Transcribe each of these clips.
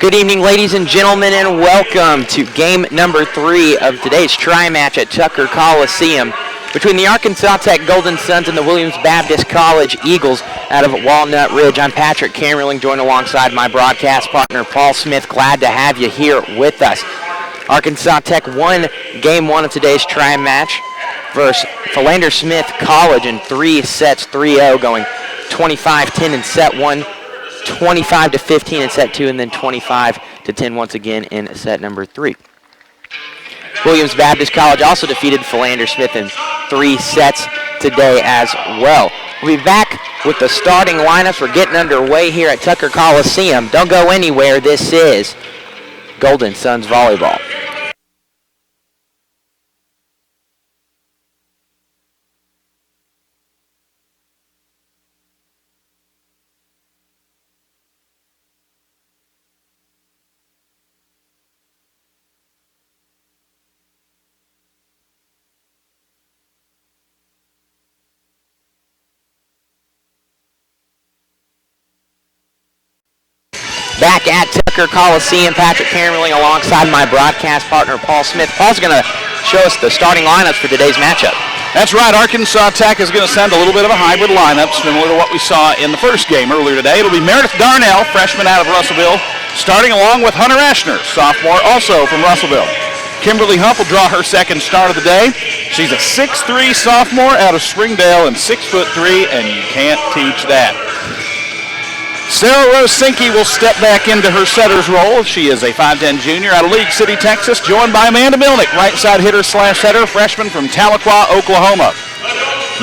Good evening, ladies and gentlemen, and welcome to game number 3 of today's tri-match at Tucker Coliseum between the Arkansas Tech Golden Suns and the Williams Baptist College Eagles out of Walnut Ridge. I'm Patrick Camerling, joined alongside my broadcast partner, Paul Smith. Glad to have you here with us. Arkansas Tech won game 1 of today's tri-match versus Philander Smith College in 3 sets, 3-0, going 25-10 in set 1. 25-15 in set 2, and then 25-10 once again in set number 3. Williams Baptist College also defeated Philander Smith in 3 sets today as well. We'll be back with the starting lineups. We're getting underway here at Tucker Coliseum. Don't go anywhere. This is Golden Suns Volleyball. Back at Tucker Coliseum, Patrick Camerling alongside my broadcast partner, Paul Smith. Paul's going to show us the starting lineups for today's matchup. That's right. Arkansas Tech is going to send a little bit of a hybrid lineup, similar to what we saw in the first game earlier today. It'll be Meredith Darnell, freshman out of Russellville, starting along with Hunter Eschner, sophomore, also from Russellville. Kimberly Huff will draw her second start of the day. She's a 6'3" sophomore out of Springdale and 6'3", and you can't teach that. Sarah Rosinski will step back into her setter's role. She is a 5'10" junior out of League City, Texas, joined by Amanda Milnick, right side hitter slash setter, freshman from Tahlequah, Oklahoma.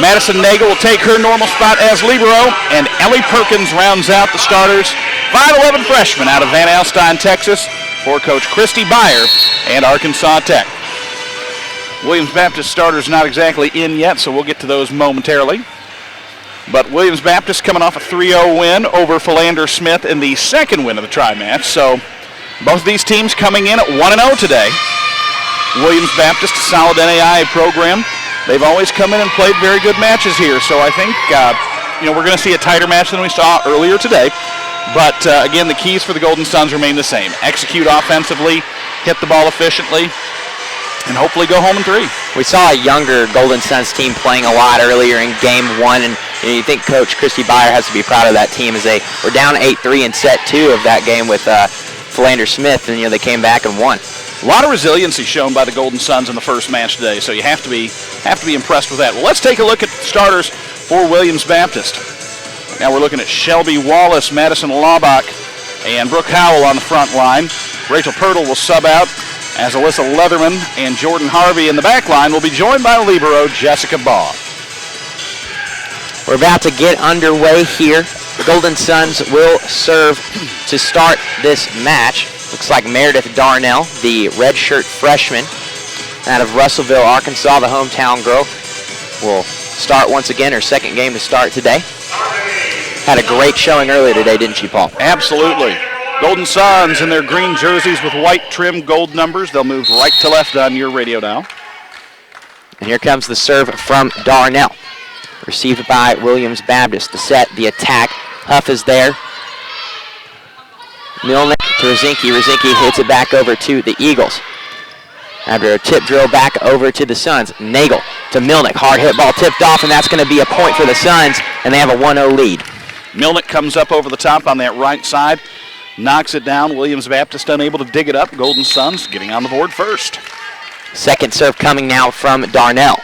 Madison Nagel will take her normal spot as libero, and Ellie Perkins rounds out the starters. 5'11" freshman out of Van Alstyne, Texas, for Coach Christy Byer and Arkansas Tech. Williams Baptist starters not exactly in yet, so we'll get to those momentarily. But Williams Baptist coming off a 3-0 win over Philander Smith in the second win of the tri-match. So both of these teams coming in at 1-0 today. Williams Baptist, a solid NAIA program. They've always come in and played very good matches here. So I think we're going to see a tighter match than we saw earlier today. But again, the keys for the Golden Suns remain the same. Execute offensively, hit the ball efficiently, and hopefully go home in 3. We saw a younger Golden Suns team playing a lot earlier in game 1, and you think Coach Christy Byer has to be proud of that team as they were down 8-3 in set 2 of that game with Philander Smith, and they came back and won. A lot of resiliency shown by the Golden Suns in the first match today, so you have to be impressed with that. Well, let's take a look at the starters for Williams Baptist. Now we're looking at Shelby Wallace, Madison Laubach, and Brooke Howell on the front line. Rachel Pirtle will sub out, as Alyssa Leatherman and Jordan Harvey in the back line will be joined by libero Jessica Baugh. We're about to get underway here. The Golden Suns will serve to start this match. Looks like Meredith Darnell, the redshirt freshman out of Russellville, Arkansas, the hometown girl, will start once again, her second game to start today. Had a great showing earlier today, didn't she, Paul? Absolutely. Golden Suns in their green jerseys with white trim gold numbers. They'll move right to left on your radio now. And here comes the serve from Darnell. Received by Williams Baptist. The set, the attack. Huff is there. Milnick to Rosinski. Rosinski hits it back over to the Eagles. After a tip drill back over to the Suns. Nagel to Milnick. Hard hit ball tipped off, and that's going to be a point for the Suns, and they have a 1-0 lead. Milnick comes up over the top on that right side. Knocks it down. Williams Baptist unable to dig it up. Golden Suns getting on the board first. Second serve coming now from Darnell.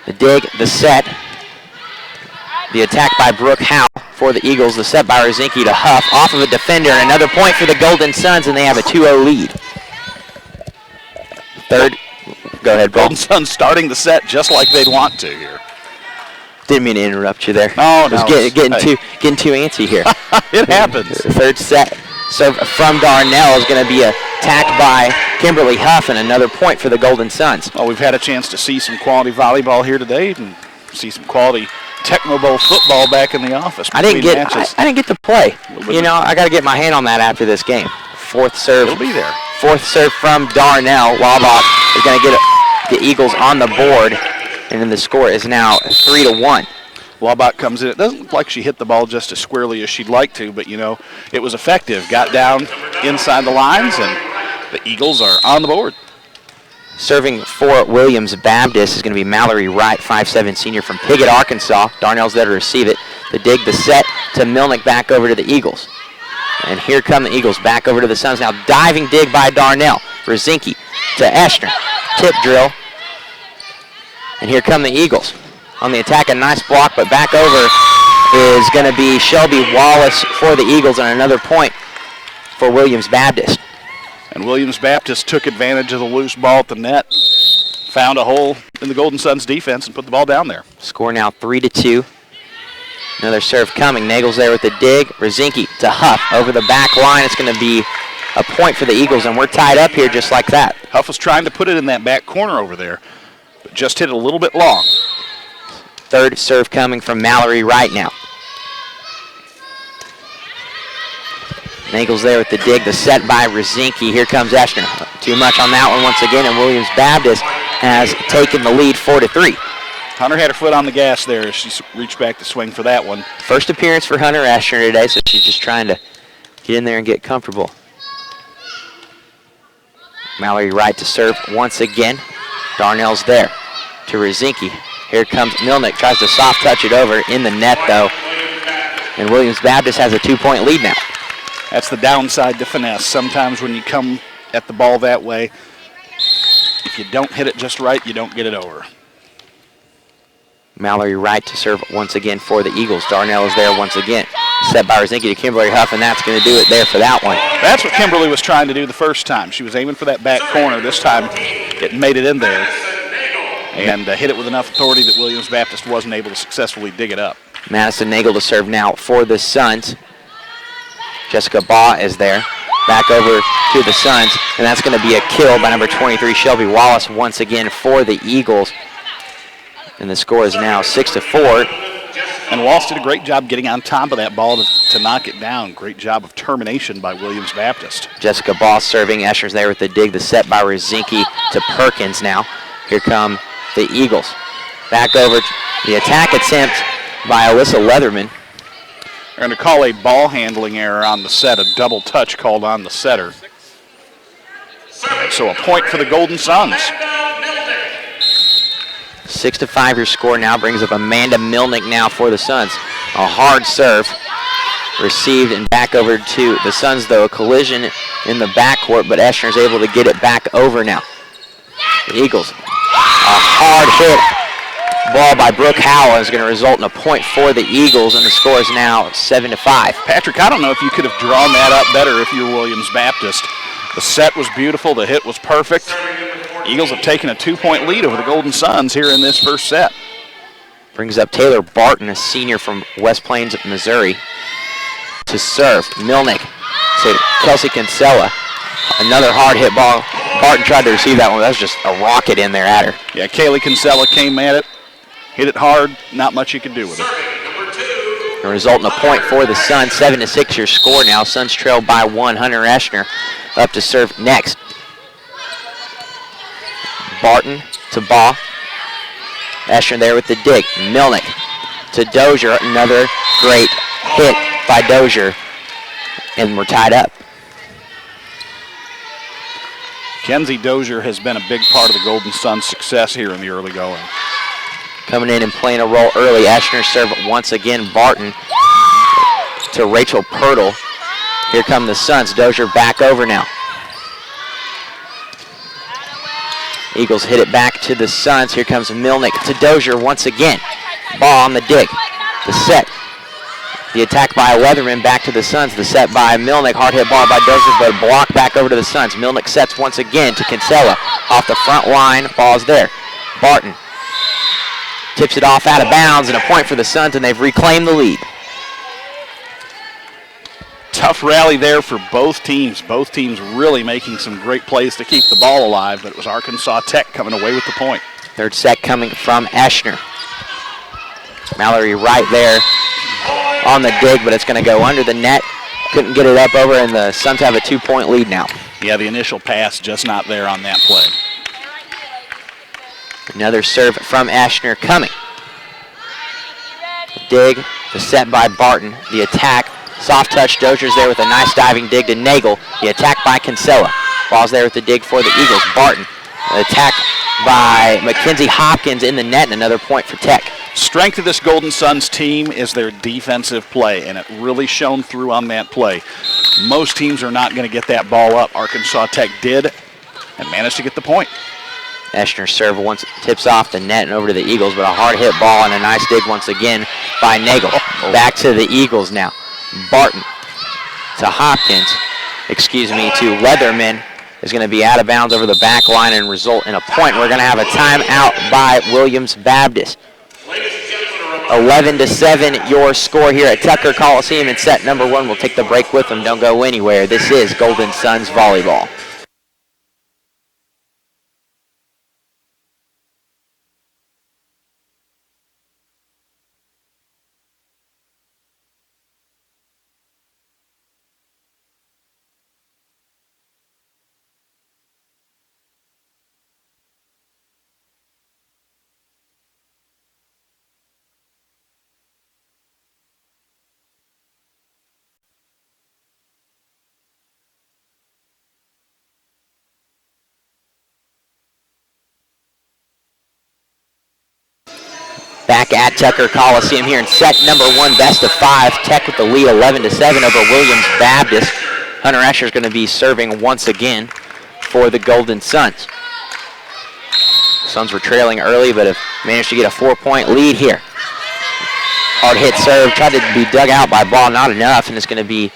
The dig, the set. The attack by Brooke Howe for the Eagles. The set by Rosinski to Huff. Off of a defender. Another point for the Golden Suns, and they have a 2-0 lead. Third. Go ahead, Paul. Golden Suns starting the set just like they'd want to here. Didn't mean to interrupt you there. Oh, no. Getting too antsy here. It happens. Third set serve from Darnell is going to be attacked by Kimberly Huff, and another point for the Golden Suns. Well, we've had a chance to see some quality volleyball here today and see some quality Tecmo Bowl football back in the office. I didn't get to play. I got to get my hand on that after this game. Fourth serve. It'll be there. Fourth serve from Darnell. Laubach is going to get the Eagles on the board, and then the score is now 3-1. Wabach comes in. It doesn't look like she hit the ball just as squarely as she'd like to, but, it was effective. Got down inside the lines, and the Eagles are on the board. Serving for Williams Baptist is going to be Mallory Wright, 5'7" senior from Piggott, Arkansas. Darnell's there to receive it. The dig, the set to Milnick, back over to the Eagles. And here come the Eagles back over to the Suns. Now diving dig by Darnell. Brzezinski to Eschner. Tip drill. And here come the Eagles. On the attack, a nice block, but back over is going to be Shelby Wallace for the Eagles, and another point for Williams Baptist. And Williams Baptist took advantage of the loose ball at the net, found a hole in the Golden Suns defense, and put the ball down there. Score now 3-2. Another serve coming. Nagel's there with the dig. Brzezinski to Huff over the back line. It's going to be a point for the Eagles, and we're tied up here just like that. Huff was trying to put it in that back corner over there, but just hit it a little bit long. Third serve coming from Mallory Wright now. Nagel's there with the dig, the set by Brzezinski. Here comes Eschner. Too much on that one once again, and Williams Baptist has taken the lead 4-3. Hunter had her foot on the gas there as she reached back to swing for that one. First appearance for Hunter Eschner today, so she's just trying to get in there and get comfortable. Mallory Wright to serve once again. Darnell's there to Brzezinski. Here comes Milnick, tries to soft touch it over in the net though. And Williams Baptist has a 2-point lead now. That's the downside to finesse. Sometimes when you come at the ball that way, if you don't hit it just right, you don't get it over. Mallory Wright to serve once again for the Eagles. Darnell is there once again. Set by Brzezinski to Kimberly Huff, and that's going to do it there for that one. That's what Kimberly was trying to do the first time. She was aiming for that back corner. This time it made it in there and hit it with enough authority that Williams Baptist wasn't able to successfully dig it up. Madison Nagel to serve now for the Suns. Jessica Baugh is there. Back over to the Suns, and that's going to be a kill by number 23, Shelby Wallace, once again for the Eagles. And the score is now 6-4. And Wallace did a great job getting on top of that ball to knock it down. Great job of termination by Williams Baptist. Jessica Baugh serving. Escher's there with the dig. The set by Brzezinski to Perkins now. Here come the Eagles. Back over the attack attempt by Alyssa Leatherman. They're going to call a ball handling error on the set, a double touch called on the setter. So a point for the Golden Suns. 6-5 your score now brings up Amanda Milnick now for the Suns. A hard serve received and back over to the Suns though. A collision in the backcourt, but Eschner's able to get it back over now. The Eagles, a hard hit ball by Brooke Howell is going to result in a point for the Eagles, and the score is now 7-5. Patrick, I don't know if you could have drawn that up better if you're Williams Baptist. The set was beautiful. The hit was perfect. Eagles have taken a 2-point lead over the Golden Suns here in this first set. Brings up Taylor Barton, a senior from West Plains, Missouri, to serve. Milnick to Kelsey Kinsella. Another hard hit ball. Barton tried to receive that one. That was just a rocket in there at her. Yeah, Kaylee Kinsella came at it, hit it hard. Not much you could do with it. The result in a point for the Suns. 7-6 your score now. Suns trail by 1. Hunter Eschner up to serve next. Barton to Baugh. Eschner there with the dig. Milnick to Dozier. Another great hit by Dozier. And we're tied up. Kenzie Dozier has been a big part of the Golden Suns' success here in the early going. Coming in and playing a role early. Eschner serve once again. Barton to Rachel Pirtle. Here come the Suns. Dozier back over now. Eagles hit it back to the Suns. Here comes Milnick to Dozier once again. Ball on the dig. The set. The attack by Leatherman back to the Suns. The set by Milnick. Hard hit ball by Dozier, but blocked back over to the Suns. Milnick sets once again to Kinsella. Off the front line. Ball's there. Barton tips it off out of bounds, and a point for the Suns, and they've reclaimed the lead. Tough rally there for both teams. Both teams really making some great plays to keep the ball alive, but it was Arkansas Tech coming away with the point. Third set coming from Eschner. Mallory Wright there on the dig, but it's going to go under the net. Couldn't get it up over, and the Suns have a 2-point lead now. Yeah, the initial pass just not there on that play. Another serve from Eschner coming. dig. The set by Barton. The attack. Soft touch. Dozier's there with a nice diving dig to Nagel. The attack by Kinsella. Ball's there with the dig for the Eagles. Barton. The attack by Mackenzie Hopkins in the net, and another point for Tech. Strength of this Golden Suns team is their defensive play, and it really shone through on that play. Most teams are not going to get that ball up. Arkansas Tech did and managed to get the point. Eschner's serve once tips off the net and over to the Eagles, but a hard hit ball and a nice dig once again by Nagel. Back to the Eagles now. Barton to Hopkins, to Leatherman, is going to be out of bounds over the back line and result in a point. We're going to have a timeout by Williams Baptist. 11-7 your score here at Tucker Coliseum in set number 1. We'll take the break with them. Don't go anywhere. This is Golden Suns Volleyball. Back at Tucker Coliseum here in set number 1, best of 5. Tech with the lead 11-7 over Williams Baptist. Hunter Escher is going to be serving once again for the Golden Suns. Suns were trailing early, but have managed to get a 4-point lead here. Hard hit serve, tried to be dug out by Ball, not enough, and it's going to be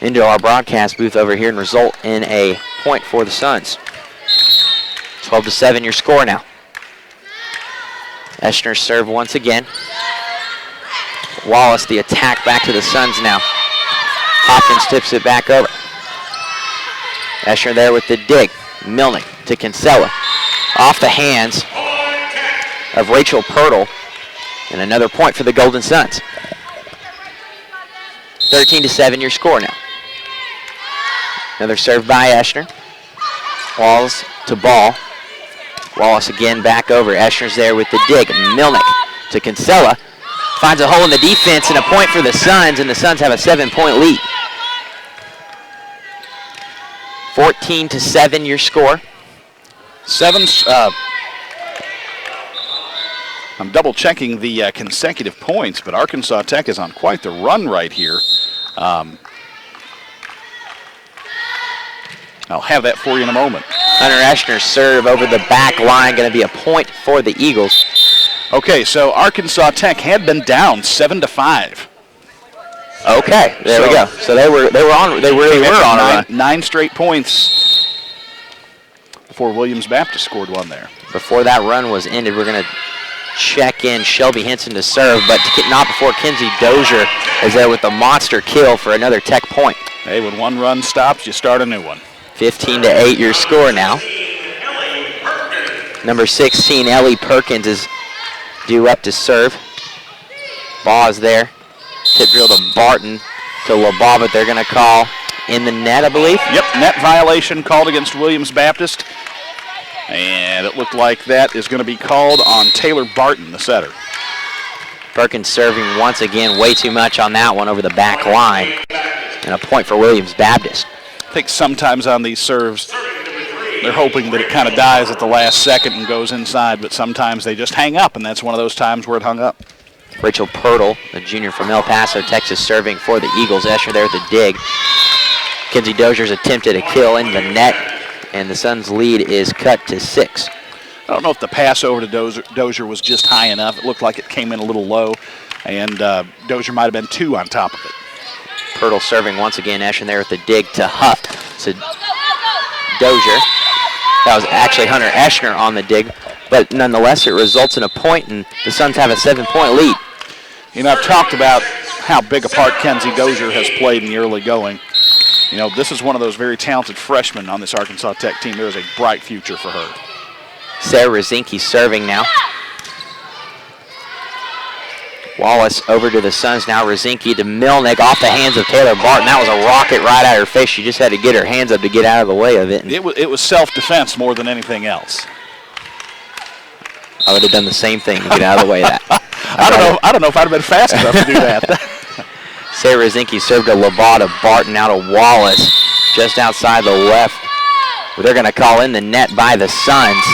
into our broadcast booth over here and result in a point for the Suns. 12-7 your score now. Eschner serve once again. Wallace, the attack back to the Suns now. Hopkins tips it back over. Eschner there with the dig. Milnick to Kinsella. Off the hands of Rachel Pirtle. And another point for the Golden Suns. 13-7 your score now. Another serve by Eschner. Wallace to Ball. Wallace again back over. Eschner's there with the dig. Milnick to Kinsella. Finds a hole in the defense and a point for the Suns, and the Suns have a 7-point lead. 14-7 your score. I'm double checking the consecutive points, but Arkansas Tech is on quite the run right here. I'll have that for you in a moment. Hunter Eschner's serve over the back line, going to be a point for the Eagles. Okay, so Arkansas Tech had been down 7-5. Okay, there we go. So they were on a run. 9 straight points before Williams Baptist scored one there. Before that run was ended, we're going to check in Shelby Henson to serve, but not before Kinsey Dozier is there with the monster kill for another Tech point. Hey, when one run stops, you start a new one. 15-8 your score now. Number 16, Ellie Perkins, is due up to serve. Ball is there. Tip drill to Barton to LeBaugh, but they're going to call in the net, I believe. Yep, net violation called against Williams Baptist. And it looked like that is going to be called on Taylor Barton, the setter. Perkins serving once again, way too much on that one over the back line. And a point for Williams Baptist. I think sometimes on these serves, they're hoping that it kind of dies at the last second and goes inside, but sometimes they just hang up, and that's one of those times where it hung up. Rachel Pirtle, a junior from El Paso, Texas, serving for the Eagles. Escher there with the dig. Kinsey Dozier's attempted a kill in the net, and the Suns' lead is cut to 6. I don't know if the pass over to Dozier was just high enough. It looked like it came in a little low, and Dozier might have been 2 on top of it. Pirtle serving once again. Escher there with the dig to Huff. To Dozier. That was actually Hunter Eschner on the dig, but nonetheless it results in a point, and the Suns have a 7-point lead. You know, I've talked about how big a part Kenzie Dozier has played in the early going. You know, this is one of those very talented freshmen on this Arkansas Tech team. There is a bright future for her. Sarah Rosinski serving now. Wallace over to the Suns now. Rosinski to Milnick off the hands of Taylor Barton. That was a rocket right at her face. She just had to get her hands up to get out of the way of it. It was self-defense more than anything else. I would have done the same thing to get out of the way of that. I don't know if I'd have been fast enough to do that. Sarah Rosinski served to Labata, Barton out of Wallace, just outside the left. They're going to call in the net by the Suns.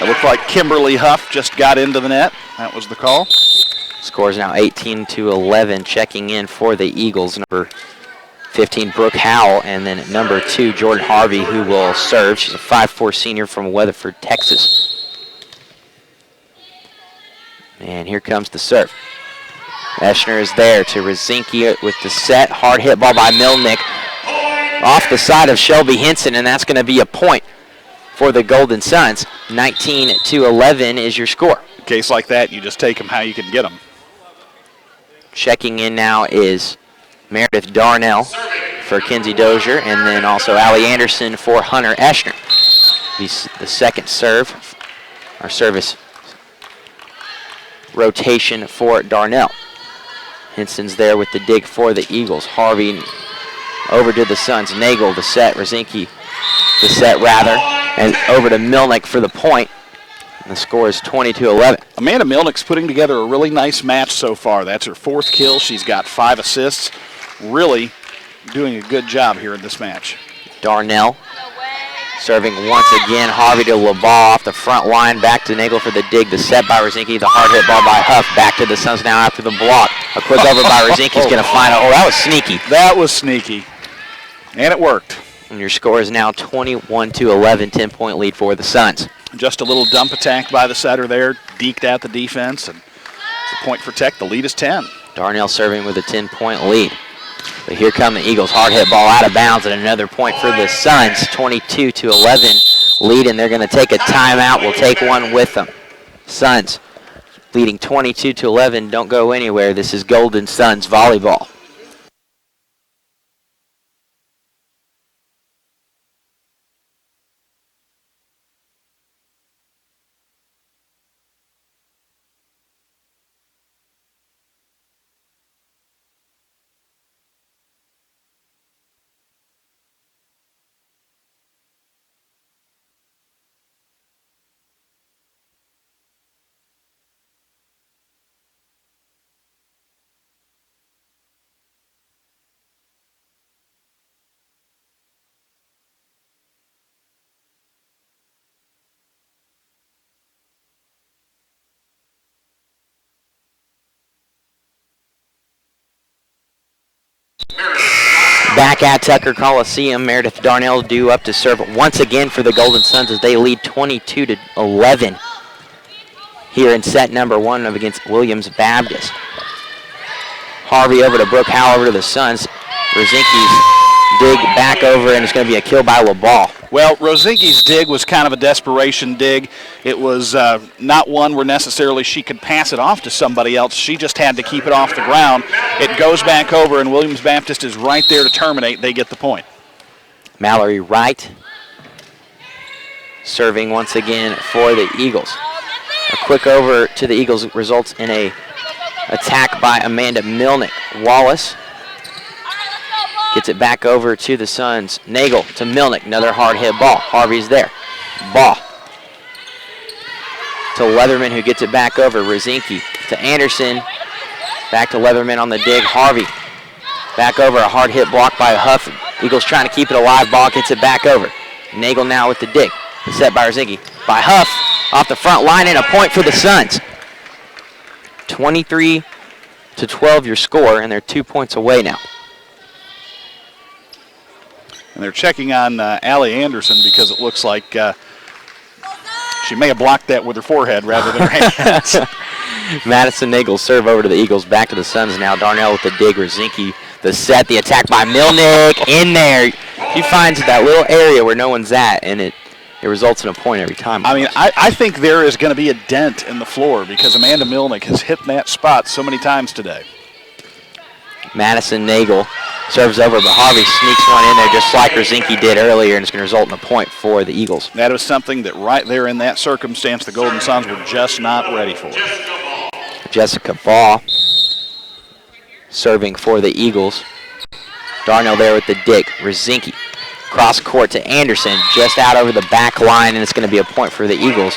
It looked like Kimberly Huff just got into the net. That was the call. Scores now 18-11. Checking in for the Eagles, number 15, Brooke Howell, and then number 2, Jordan Harvey, who will serve. She's a 5'4" senior from Weatherford, Texas. And here comes the serve. Eschner is there to Rosinski with the set. Hard hit ball by Milnick off the side of Shelby Henson, and that's going to be a point for the Golden Suns. 19-11 is your score. In a case like that, you just take them how you can get them. Checking in now is Meredith Darnell for Kinsey Dozier, and then also Allie Anderson for Hunter Eschner. The second serve, our service rotation for Darnell. Henson's there with the dig for the Eagles. Harvey over to the Suns. Nagel the set. Rosinski the set rather. And over to Milnick for the point. And the score is 20-11. Amanda Milnick's putting together a really nice match so far. That's her 4th kill. She's got 5 assists. Really doing a good job here in this match. Darnell serving once again. Harvey to LaBaugh off the front line. Back to Nagel for the dig. The set by Rosinski. The hard hit ball by Huff. Back to the Suns now after the block. A quick over by Rosinski's going to find it. Oh, that was sneaky. That was sneaky. And it worked. And your score is now 21-11. 10-point lead for the Suns. Just a little dump attack by the setter there. Deked out the defense. And it's a point for Tech. The lead is 10. Darnell serving with a 10-point lead. But here come the Eagles. Hard hit ball out of bounds and another point for the Suns. 22-11 lead, and they're going to take a timeout. We'll take one with them. Suns leading 22-11. Don't go anywhere. This is Golden Suns volleyball. Back at Tucker Coliseum, Meredith Darnell due up to serve once again for the Golden Suns as they lead 22-11 here in set number 1 of against Williams Baptist. Harvey over to Brooke Howell over to the Suns. Rosinski's dig back over, and it's going to be a kill by LaBaugh. Well, Rosinski's dig was kind of a desperation dig. It was not one where necessarily she could pass it off to somebody else. She just had to keep it off the ground. It goes back over, and Williams Baptist is right there to terminate. They get the point. Mallory Wright serving once again for the Eagles. A quick over to the Eagles results in a attack by Amanda Milnick. Wallace gets it back over to the Suns. Nagel to Milnick. Another hard hit ball. Harvey's there. Ball to Leatherman, who gets it back over. Rosinski to Anderson. Back to Leatherman on the dig. Harvey back over. A hard hit block by Huff. Eagles trying to keep it alive. Ball gets it back over. Nagel now with the dig. The set by Rosinski. By Huff off the front line, and a point for the Suns. 23-12 your score, and they're 2 points away now. And they're checking on Allie Anderson because it looks like she may have blocked that with her forehead rather than her hands. Madison Nagel serve over to the Eagles. Back to the Suns now. Darnell with the dig. Rosinski the set. The attack by Milnick in there. She finds that little area where no one's at, and it results in a point every time. I mean, I think there is going to be a dent in the floor because Amanda Milnick has hit that spot so many times today. Madison Nagel serves over, but Harvey sneaks one in there just like Rosinski did earlier, and it's going to result in a point for the Eagles. That was something that right there in that circumstance the Golden Suns were just not ready for. Jessica Baugh serving for the Eagles. Darnell there with the dig. Rosinski cross court to Anderson, just out over the back line, and it's going to be a point for the Eagles.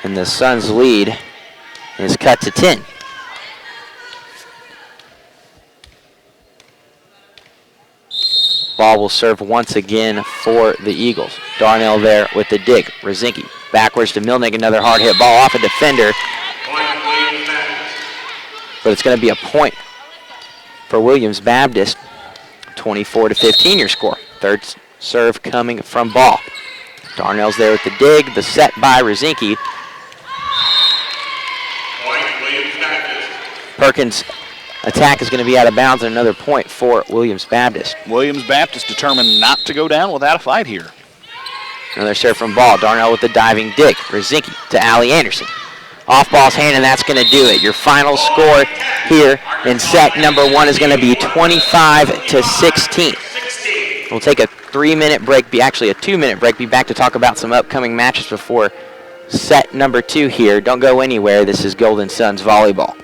And the Suns lead is cut to 10. Ball will serve once again for the Eagles. Darnell there with the dig. Rosinski backwards to Milnick. Another hard hit ball off a defender. But it's going to be a point for Williams Baptist. 24-15 your score. Third serve coming from Ball. Darnell's there with the dig. The set by Rosinski. Perkins' attack is going to be out of bounds, and another point for Williams Baptist. Williams Baptist determined not to go down without a fight here. Another serve from Ball. Darnell with the diving dig. Rosinski to Allie Anderson. Off Ball's hand, and that's going to do it. Your final score here in set number 1 is going to be 25-16. We'll take a 3-minute break, actually a 2-minute break, be back to talk about some upcoming matches before set number 2 here. Don't go anywhere. This is Golden Suns Volleyball.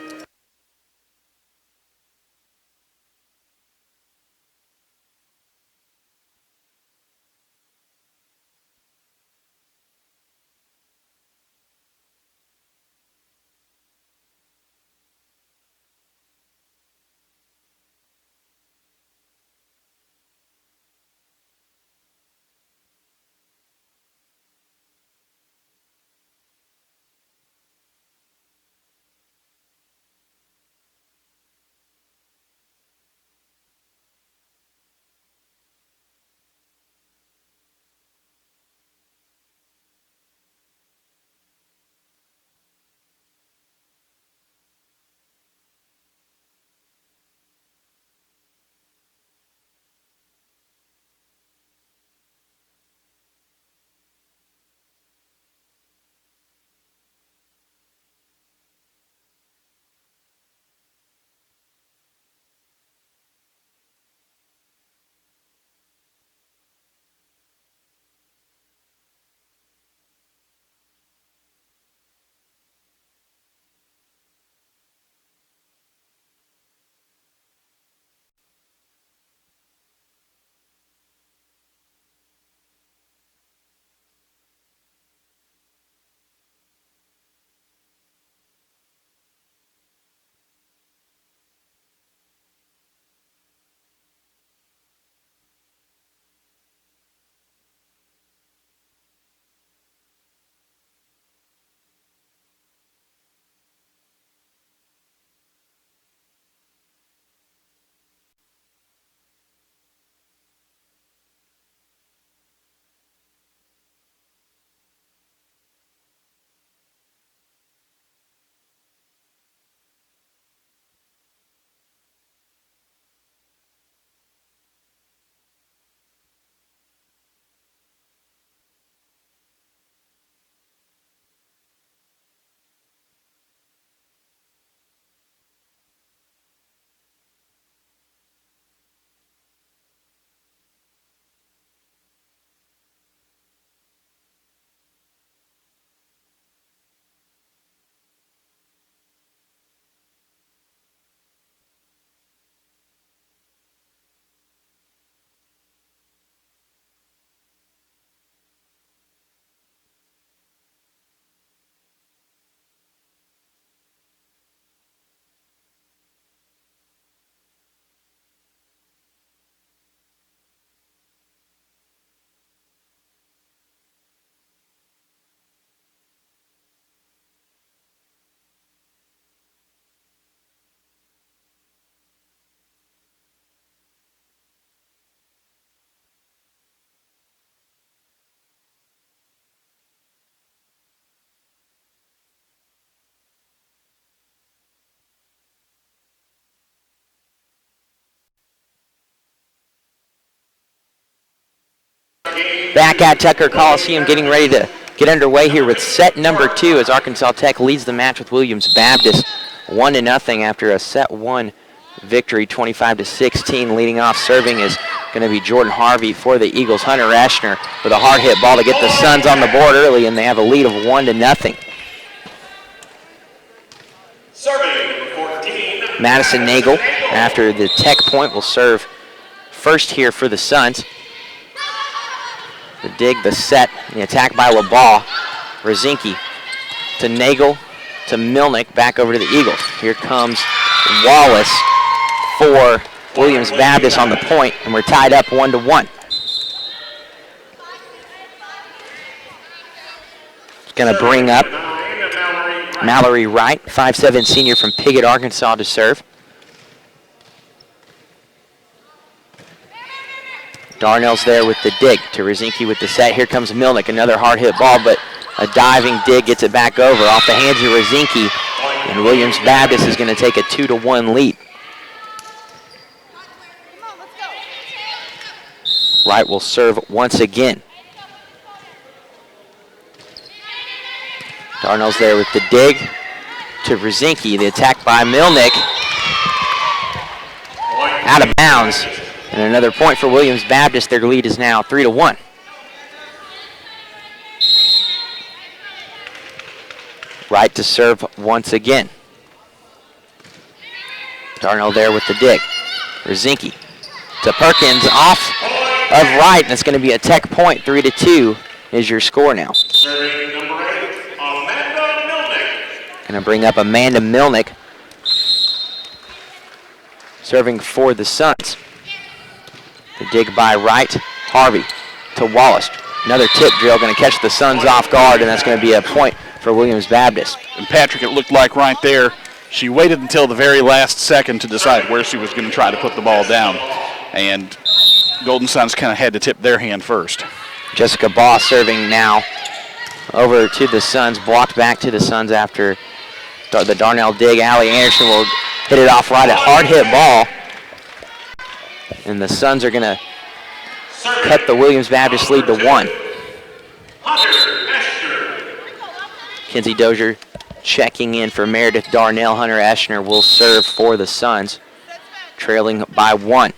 Back at Tucker Coliseum, getting ready to get underway here with set number 2 as Arkansas Tech leads the match with Williams Baptist 1-0 after a set 1 victory, 25-16. Leading off serving is going to be Jordan Harvey for the Eagles. Hunter Eschner with a hard hit ball to get the Suns on the board early, and they have a lead of 1-0. Serving 14. Madison Nagel, after the Tech point, will serve first here for the Suns. The dig, the set, the attack by LaBaugh. Rosinski to Nagel to Milnick, back over to the Eagles. Here comes Wallace for Williams Baptist on the point, and we're tied up 1-1. It's going to bring up Mallory Wright, 5'7" senior from Piggott, Arkansas, to serve. Darnell's there with the dig to Rosinski with the set. Here comes Milnick, another hard hit ball, but a diving dig gets it back over off the hands of Rosinski, and Williams Baptist is going to take a 2-1 lead. Wright will serve once again. Darnell's there with the dig to Rosinski. The attack by Milnick. Out of bounds. And another point for Williams Baptist. Their lead is now 3-1. Wright to serve once again. Darnell there with the dig. Rosinski to Perkins, off of Wright, and it's going to be a Tech point. 3-2 is your score now. Serving number 8, Amanda Milnick. Going to bring up Amanda Milnick, serving for the Suns. The dig by Wright. Harvey to Wallace. Another tip drill, going to catch the Suns off guard, and that's going to be a point for Williams Baptist. And Patrick, it looked like right there, she waited until the very last second to decide where she was going to try to put the ball down. And Golden Suns kind of had to tip their hand first. Jessica Baugh serving now over to the Suns, blocked back to the Suns after the Darnell dig. Allie Anderson will hit it off right, a hard hit ball. And the Suns are going to cut the Williams Baptist lead to 1. Kinsey Dozier checking in for Meredith Darnell. Hunter Eschner will serve for the Suns, trailing by 1.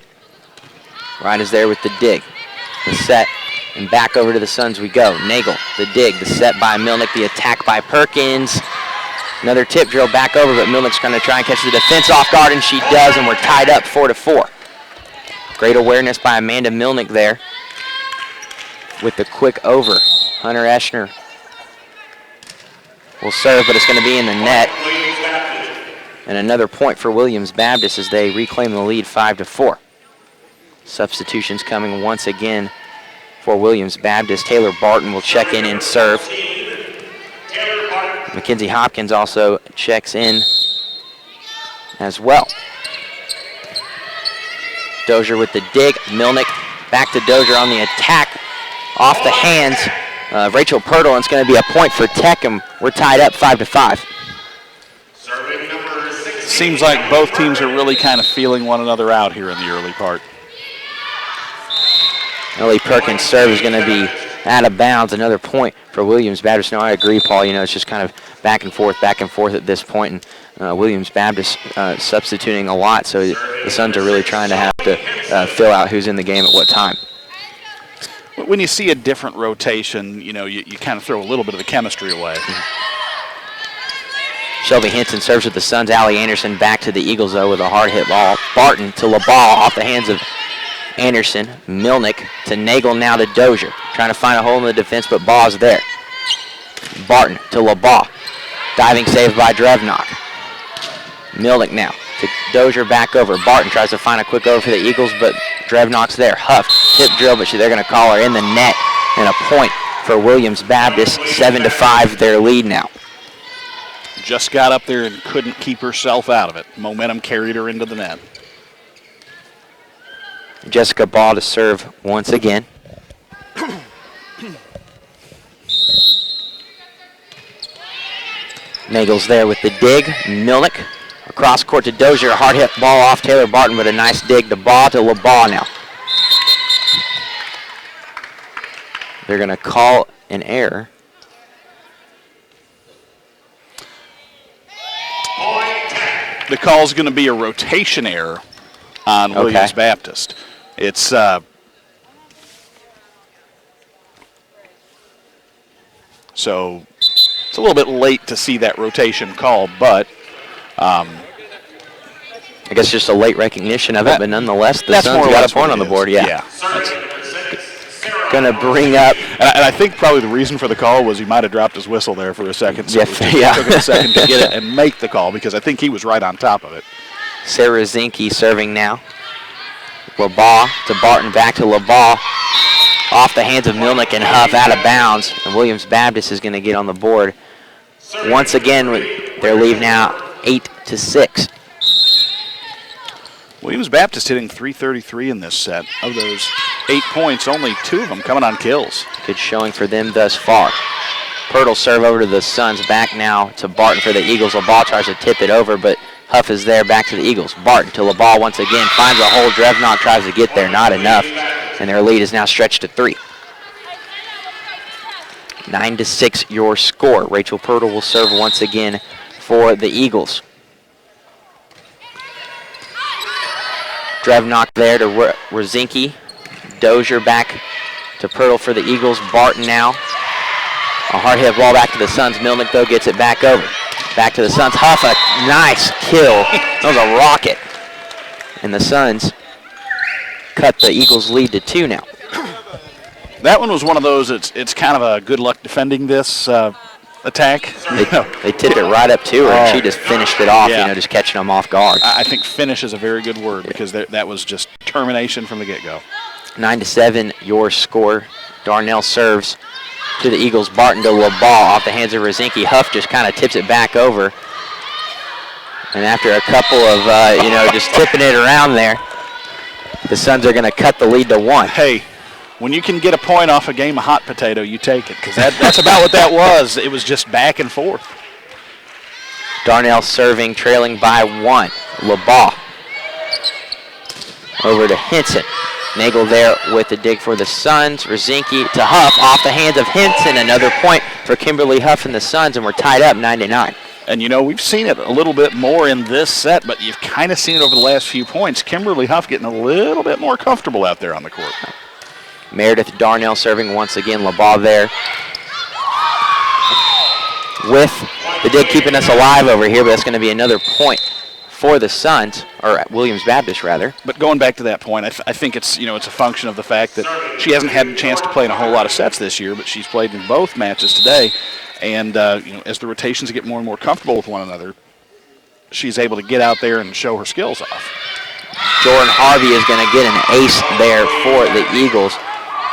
Wright is there with the dig. The set, and back over to the Suns we go. Nagel, the dig, the set by Milnick, the attack by Perkins. Another tip drill back over, but Milnick's going to try and catch the defense off guard, and she does, and we're tied up 4-4. Great awareness by Amanda Milnick there with the quick over. Hunter Eschner will serve, but it's going to be in the net. And another point for Williams Baptist as they reclaim the lead 5-4. Substitutions coming once again for Williams Baptist. Taylor Barton will check in and serve. Mackenzie Hopkins also checks in as well. Dozier with the dig. Milnick back to Dozier on the attack. Off the hands of Rachel Pirtle, and it's going to be a point for Tech, and we're tied up 5-5. Seems like both teams are really kind of feeling one another out here in the early part. Ellie Perkins' serve is going to be out of bounds. Another point for Williams Baptist. No, I agree, Paul. You know, it's just kind of back and forth at this point. And Williams Baptist substituting a lot, so the Suns are really trying to have to fill out who's in the game at what time. When you see a different rotation, you know, you kind of throw a little bit of the chemistry away. Shelby Henson serves with the Suns. Allie Anderson back to the Eagles, though, with a hard hit ball. Barton to LaBaugh off the hands of Anderson. Milnick to Nagel, now to Dozier. Trying to find a hole in the defense, but Baugh's there. Barton to LaBaugh. Diving save by Drevnock. Milnick now to Dozier, back over. Barton tries to find a quick over for the Eagles, but Drevnock's there. Huff, tip drill, but they're going to call her in the net, and a point for Williams Baptist. 7-5, their lead now. Just got up there and couldn't keep herself out of it. Momentum carried her into the net. Jessica Baugh to serve once again. Nagel's there with the dig. Milnick across court to Dozier. A hard hit ball off Taylor Barton, but a nice dig to Baugh to LaBaugh now. They're going to call an error. The call is going to be a rotation error on Williams Baptist. It's so it's a little bit late to see that rotation call, but I guess just a late recognition of it, but nonetheless, the Suns got a point on the board. Yeah. going to bring up. And I think probably the reason for the call was he might have dropped his whistle there for a second. So it took him a second to get it and make the call because I think he was right on top of it. Sarah Zinke serving now. LaBaugh to Barton, back to LaBaugh. Off the hands of Milnick and Huff, out of bounds. And Williams Baptist is going to get on the board. Once again, with their lead now 8-6. Williams Baptist hitting .333 in this set. Of those 8 points, only 2 of them coming on kills. Good showing for them thus far. Pirtle serve over to the Suns. Back now to Barton for the Eagles. LaBaugh tries to tip it over, but Huff is there. Back to the Eagles. Barton to LaBaugh once again. Finds a hole. Drevnock tries to get there. Not enough. And their lead is now stretched to 3. 9-6 your score. Rachel Pirtle will serve once again for the Eagles. Drevnock there to Rosinski. Dozier back to Pirtle for the Eagles. Barton now. A hard hit ball back to the Suns. Milnick, though, gets it back over. Back to the Suns. Huff, a nice kill. That was a rocket. And the Suns cut the Eagles' lead to 2 now. That one was one of those, it's kind of a good luck defending this attack. They tipped it right up to her, and she just finished it off, just catching them off guard. I think finish is a very good word because that was just termination from the get-go. 9-7 your score. Darnell serves to the Eagles. Barton to LaBaugh off the hands of Rosinski. Huff just kind of tips it back over. And after a couple of, just tipping it around there, the Suns are going to cut the lead to 1. Hey, when you can get a point off a game of hot potato, you take it, because that's about what that was. It was just back and forth. Darnell serving, trailing by 1. LaBaugh over to Henson. Nagel there with the dig for the Suns. Rosinski to Huff off the hands of Henson. Another point for Kimberly Huff and the Suns, and we're tied up 9-9. And, we've seen it a little bit more in this set, but you've kind of seen it over the last few points. Kimberly Huff getting a little bit more comfortable out there on the court. Meredith Darnell serving once again. LaBaugh there with the dig keeping us alive over here, but that's going to be another point for the Suns, or Williams Baptist rather. But going back to that point, I think it's it's a function of the fact that she hasn't had a chance to play in a whole lot of sets this year, but she's played in both matches today. And as the rotations get more and more comfortable with one another, she's able to get out there and show her skills off. Jordan Harvey is going to get an ace there for the Eagles,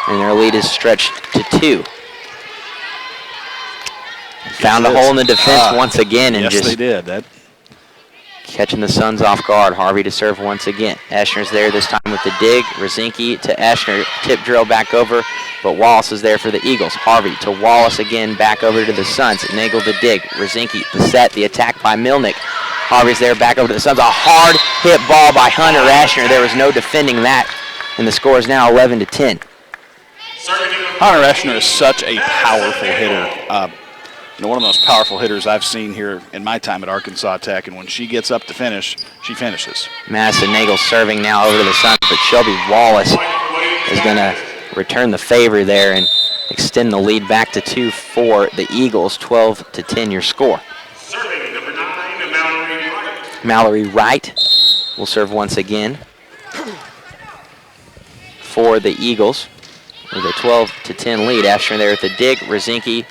and their lead is stretched to 2. Found a hole in the defense once again, and yes, they did. Catching the Suns off guard. Harvey to serve once again. Eschner's there this time with the dig. Rosinski to Eschner. Tip drill back over, but Wallace is there for the Eagles. Harvey to Wallace again, back over to the Suns. Nagel to dig. Rosinski the set, the attack by Milnick. Harvey's there, back over to the Suns. A hard hit ball by Hunter Eschner. There was no defending that, and the score is now 11-10. Hunter Eschner is such a powerful hitter. One of the most powerful hitters I've seen here in my time at Arkansas Tech, and when she gets up to finish, she finishes. Madison Nagel serving now over to the Suns, but Shelby Wallace is going to return the favor there and extend the lead back to 2 for the Eagles. 12-10 your score. Serving number 9, Mallory Wright. Mallory Wright will serve once again for the Eagles with a 12-10 lead. Ashton there at the dig. Rosinski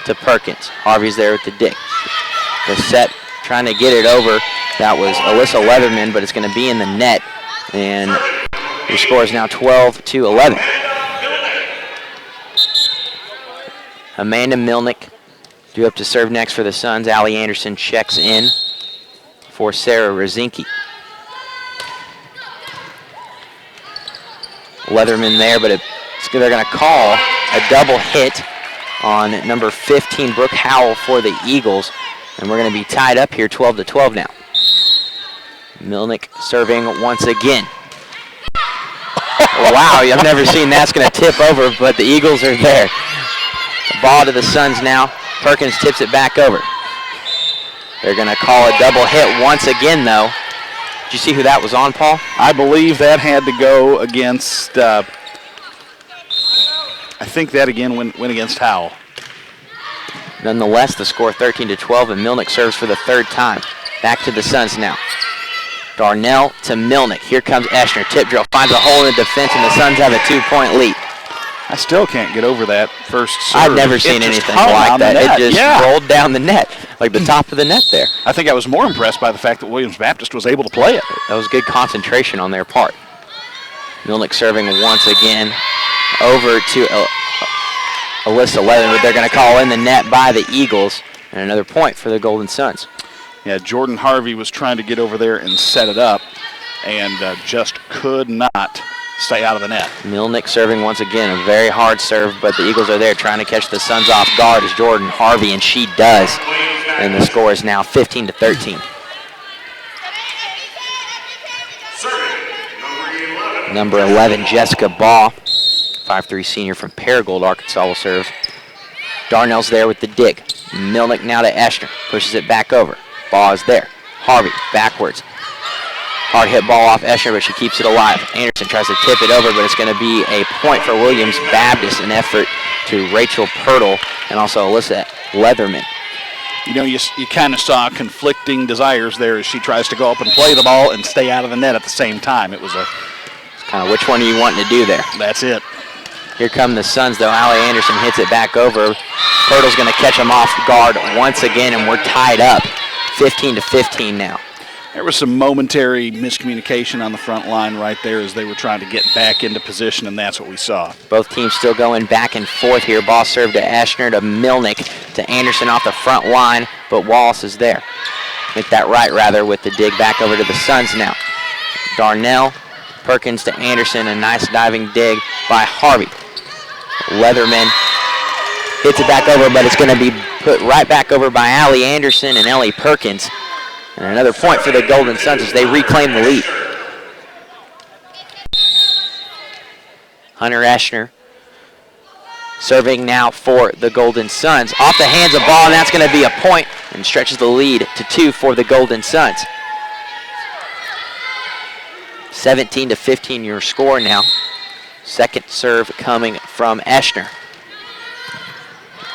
to Perkins. Harvey's there with the dig. The set trying to get it over. That was Alyssa Leatherman, but it's going to be in the net. And your score is now 12-11. Amanda Milnick due up to serve next for the Suns. Allie Anderson checks in for Sarah Rosinski. Leatherman there, but they're going to call a double hit on number 15, Brooke Howell, for the Eagles. And we're going to be tied up here 12-12 now. Milnick serving once again. Wow, I've never seen that's going to tip over, but the Eagles are there. The ball to the Suns now. Perkins tips it back over. They're going to call a double hit once again, though. Did you see who that was on, Paul? I believe that had to go against... I think that again went against Howell. Nonetheless, the score 13-12, and Milnick serves for the 3rd time. Back to the Suns now. Darnell to Milnick. Here comes Eschner. Tip drill finds a hole in the defense, and the Suns have a 2-point lead. I still can't get over that first serve. I've never seen anything like that. It just rolled down the net, like the top of the net there. I think I was more impressed by the fact that Williams Baptist was able to play it. That was good concentration on their part. Milnick serving once again over to Alyssa Leatherman, but they're going to call in the net by the Eagles, and another point for the Golden Suns. Yeah, Jordan Harvey was trying to get over there and set it up, and just could not stay out of the net. Milnick serving once again, a very hard serve, but the Eagles are there trying to catch the Suns off guard as Jordan Harvey, and she does. And the score is now 15-13. Number 11, Jessica Baugh, 5'3" senior from Paragould, Arkansas, will serve. Darnell's there with the dig. Milnick now to Eschner, pushes it back over. Baugh is there. Harvey backwards. Hard hit ball off Eschner, but she keeps it alive. Anderson tries to tip it over, but it's going to be a point for Williams Baptist, an effort to Rachel Pirtle and also Alyssa Leatherman. You know, you kind of saw conflicting desires there as she tries to go up and play the ball and stay out of the net at the same time. It was kind of which one are you wanting to do there? That's it. Here come the Suns, though. Allie Anderson hits it back over. Pirtle's going to catch them off guard once again, and we're tied up 15-15 now. There was some momentary miscommunication on the front line right there as they were trying to get back into position, and that's what we saw. Both teams still going back and forth here. Ball served to Eschner, to Milnick, to Anderson off the front line, but Wallace is there. Make that right, rather, with the dig back over to the Suns now. Darnell, Perkins to Anderson, a nice diving dig by Harvey. Leatherman hits it back over, but it's going to be put right back over by Allie Anderson and Ellie Perkins. And another point for the Golden Suns as they reclaim the lead. Hunter Eschner serving now for the Golden Suns. Off the hands of Ball, and that's going to be a point and stretches the lead to 2 for the Golden Suns. 17-15 your score now. Second serve coming from Eschner.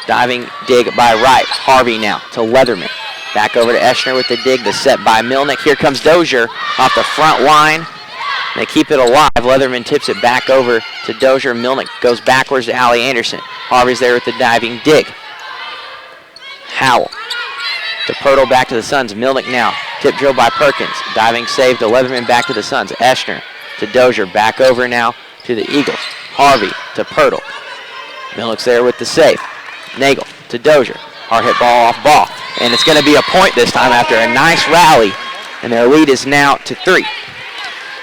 Diving dig by Wright. Harvey now to Leatherman. Back over to Eschner with the dig. The set by Milnick. Here comes Dozier off the front line. They keep it alive. Leatherman tips it back over to Dozier. Milnick goes backwards to Allie Anderson. Harvey's there with the diving dig. Howell to Pirtle, back to the Suns. Milnick now. Tip drill by Perkins. Diving save to Leatherman, back to the Suns. Eschner to Dozier. Back over now to the Eagles. Harvey to Pirtle. Milnick's there with the save. Nagel to Dozier. Hard hit ball off Ball. And it's going to be a point this time after a nice rally. And their lead is now to 3.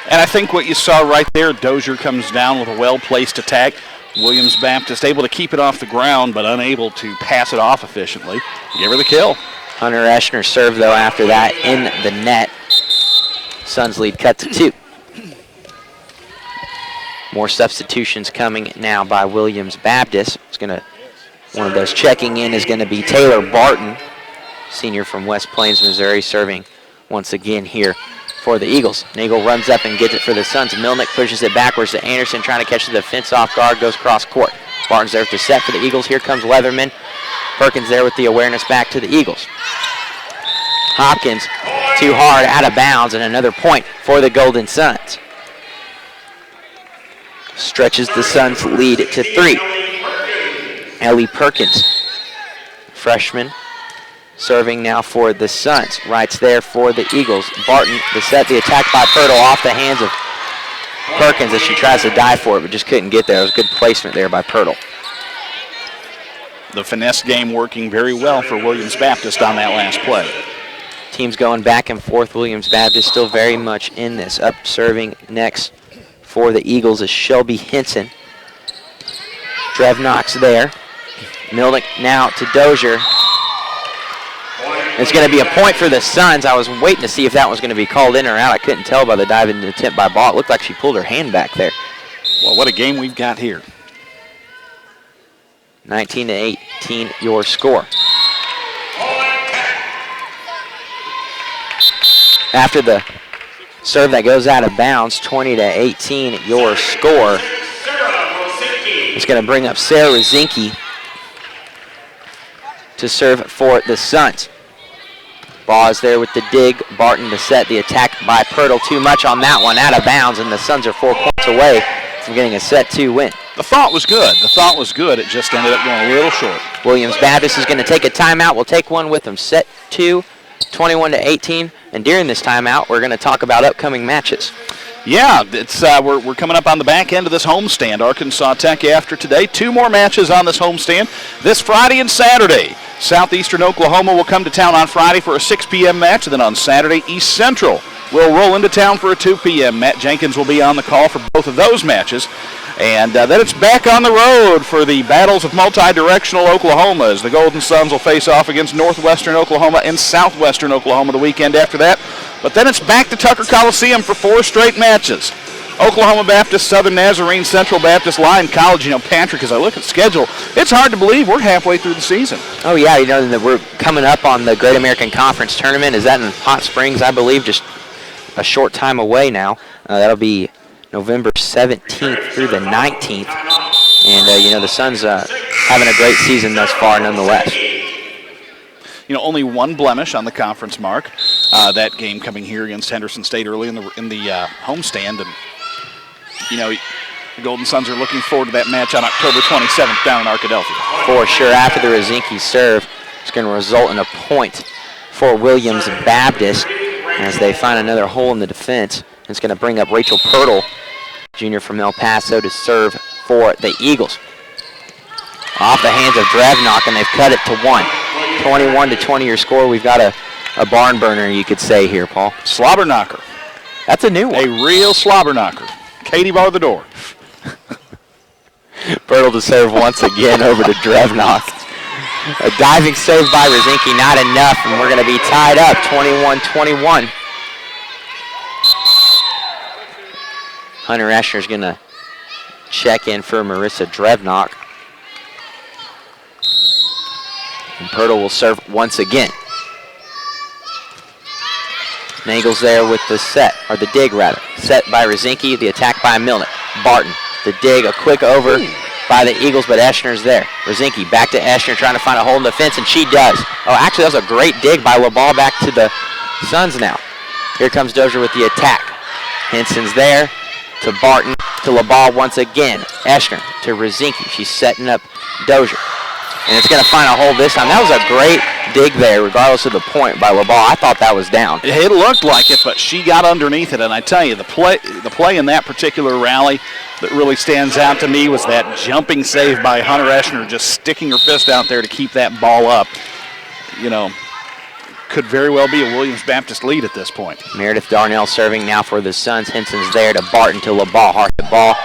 And I think what you saw right there, Dozier comes down with a well-placed attack. Williams Baptist able to keep it off the ground, but unable to pass it off efficiently. Give her the kill. Hunter Eschner served, though, after that in the net. Suns lead cut to 2. More substitutions coming now by Williams Baptist. One of those checking in is going to be Taylor Barton, senior from West Plains, Missouri, serving once again here for the Eagles. Nagel runs up and gets it for the Suns. Milnick pushes it backwards to Anderson, trying to catch the defense off guard, goes cross court. Barton's there with the set for the Eagles. Here comes Leatherman. Perkins there with the awareness back to the Eagles. Hopkins too hard, out of bounds, and another point for the Golden Suns. Stretches the Suns' lead to 3. Ellie Perkins, freshman, serving now for the Suns. Rights there for the Eagles. Barton, the set, the attack by Pirtle off the hands of Perkins as she tries to dive for it, but just couldn't get there. It was good placement there by Pirtle. The finesse game working very well for Williams Baptist on that last play. Teams going back and forth. Williams Baptist still very much in this. Up serving next for the Eagles is Shelby Henson. Trev Knox there. Milnick now to Dozier. It's going to be a point for the Suns. I was waiting to see if that was going to be called in or out. I couldn't tell by the diving attempt by Ball. It looked like she pulled her hand back there. Well, what a game we've got here. 19-18 your score. After the serve that goes out of bounds, 20-18 your score. It's going to bring up Sarah Rosinski to serve for the Suns. Ball is there with the dig. Barton to set the attack by Pirtle. Too much on that one, out of bounds, and the Suns are 4 points away from getting a set 2 win. The thought was good. It just ended up going a little short. Williams Baptist is going to take a timeout. We'll take one with them. Set 2, 21-18. And during this timeout, we're going to talk about upcoming matches. Yeah, it's we're coming up on the back end of this homestand. Arkansas Tech after today. 2 more matches on this homestand this Friday and Saturday. Southeastern Oklahoma will come to town on Friday for a 6 p.m. match, and then on Saturday, East Central will roll into town for a 2 p.m. Matt Jenkins will be on the call for both of those matches. And then it's back on the road for the battles of multi-directional Oklahoma as the Golden Suns will face off against Northwestern Oklahoma and Southwestern Oklahoma the weekend after that. But then it's back to Tucker Coliseum for 4 straight matches. Oklahoma Baptist, Southern Nazarene, Central Baptist, Lyon College. You know, Patrick, as I look at the schedule, it's hard to believe we're halfway through the season. Oh, yeah, you know, we're coming up on the Great American Conference Tournament. Is that in Hot Springs, I believe, just a short time away now. That'll be November 17th through the 19th. And, you know, the Suns having a great season thus far nonetheless. You know, only 1 blemish on the conference mark. That game coming here against Henderson State early in the homestand. And, you know, the Golden Suns are looking forward to that match on October 27th down in Arkadelphia. For sure, after the Rosinki serve, it's going to result in a point for Williams Baptist as they find another hole in the defense. It's going to bring up Rachel Pirtle, junior from El Paso, to serve for the Eagles. Off the hands of Drevnock, and they've cut it to 1. 21-20 your score. We've got a barn burner, you could say here, Paul. Slobber knocker. That's a new one. A real slobber knocker. Katie bar the door. Pirtle to serve once again over to Drevnock. A diving save by Rosinki, not enough, and we're going to be tied up 21-21. Hunter Eschner's going to check in for Marissa Drevnock. And Pirtle will serve once again. Nagel's there with the set, or the dig rather. Set by Rosinki, the attack by Milnick. Barton, the dig, a quick over by the Eagles, but Eschner's there. Rosinki back to Eschner trying to find a hole in the fence, and she does. Oh, actually, that was a great dig by LaBall back to the Suns now. Here comes Dozier with the attack. Henson's there to Barton, to LaBall once again. Eschner to Rosinki. She's setting up Dozier. And it's going to find a hole this time. That was a great dig there, regardless of the point by LaBall. I thought that was down. It looked like it, but she got underneath it. And I tell you, the play in that particular rally that really stands out to me was that jumping save by Hunter Eschner, just sticking her fist out there to keep that ball up. You know, could very well be a Williams Baptist lead at this point. Meredith Darnell serving now for the Suns. Henson's there to Barton to LaBall. Hard hit ball,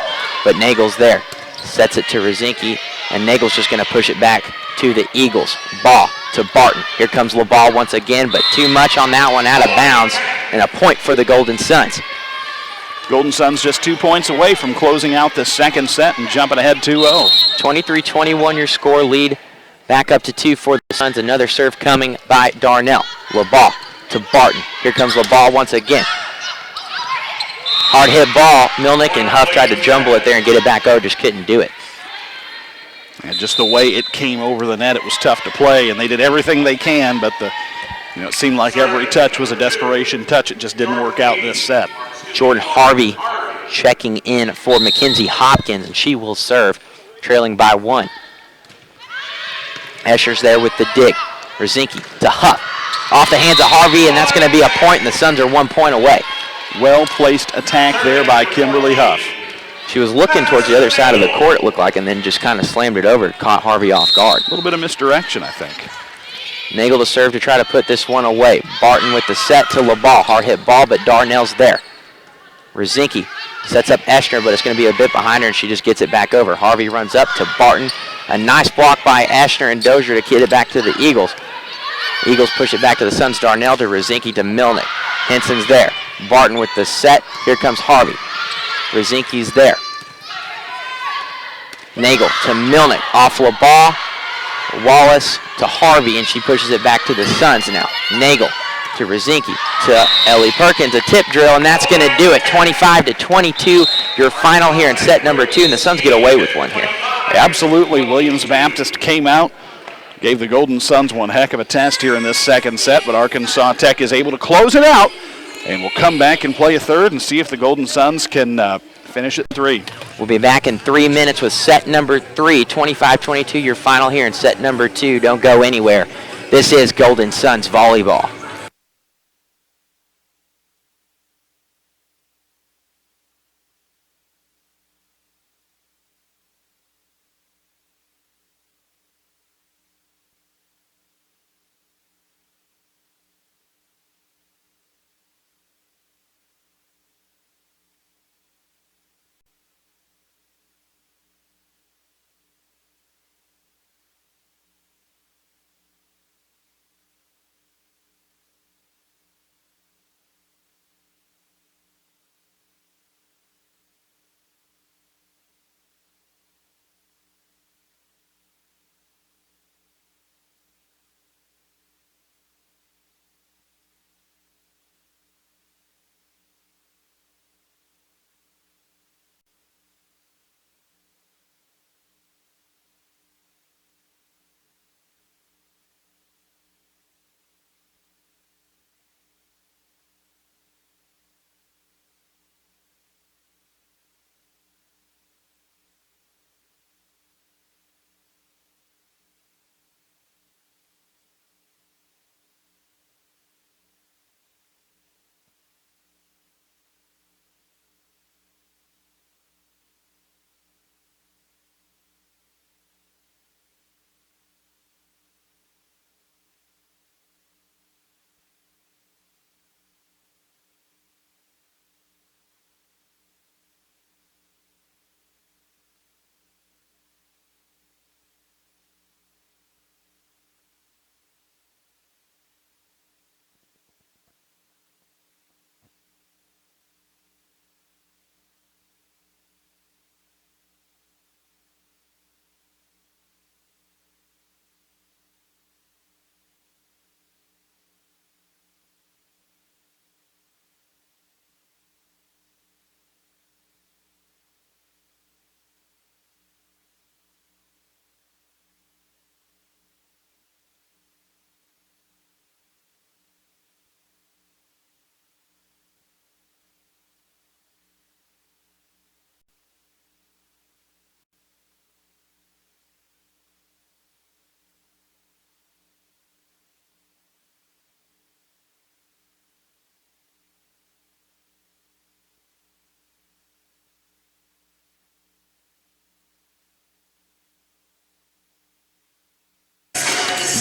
but Nagel's there. Sets it to Rosinki, and Nagel's just going to push it back to the Eagles. Ball to Barton. Here comes LaBall once again, but too much on that one, out of bounds, and a point for the Golden Suns. Golden Suns just 2 points away from closing out this second set and jumping ahead 2-0. 23-21 your score, lead back up to 2 for the Suns. Another serve coming by Darnell. LaBall to Barton. Here comes LaBall once again. Hard hit ball. Milnick and Huff tried to jumble it there and get it back over, just couldn't do it. And just the way it came over the net, it was tough to play, and they did everything they can, but it seemed like every touch was a desperation touch. It just didn't work out this set. Jordan Harvey checking in for Mackenzie Hopkins, and she will serve, trailing by 1. Escher's there with the dig. Rosinki to Huff. Off the hands of Harvey, and that's going to be a point, and the Suns are 1 point away. Well-placed attack there by Kimberly Huff. She was looking towards the other side of the court, it looked like, and then just kind of slammed it over, caught Harvey off guard. A little bit of misdirection, I think. Nagel to serve to try to put this one away. Barton with the set to LaBall. Hard hit ball, but Darnell's there. Rosinki sets up Eschner, but it's going to be a bit behind her, and she just gets it back over. Harvey runs up to Barton. A nice block by Eschner and Dozier to get it back to the Eagles. Eagles push it back to the Suns. Darnell to Rosinki to Milnick. Henson's there. Barton with the set. Here comes Harvey. Rosinki's there. Nagel to Milnick. Off LaBall. Wallace to Harvey, and she pushes it back to the Suns now. Nagel to Rosinki to Ellie Perkins. A tip drill, and that's going to do it. 25-22, your final here in set number 2, and the Suns get away with one here. Absolutely. Williams Baptist came out, gave the Golden Suns one heck of a test here in this second set, but Arkansas Tech is able to close it out, and we'll come back and play a third and see if the Golden Suns can finish at 3. We'll be back in 3 minutes with set number 3, 25-22, your final here in set number 2. Don't go anywhere. This is Golden Suns Volleyball.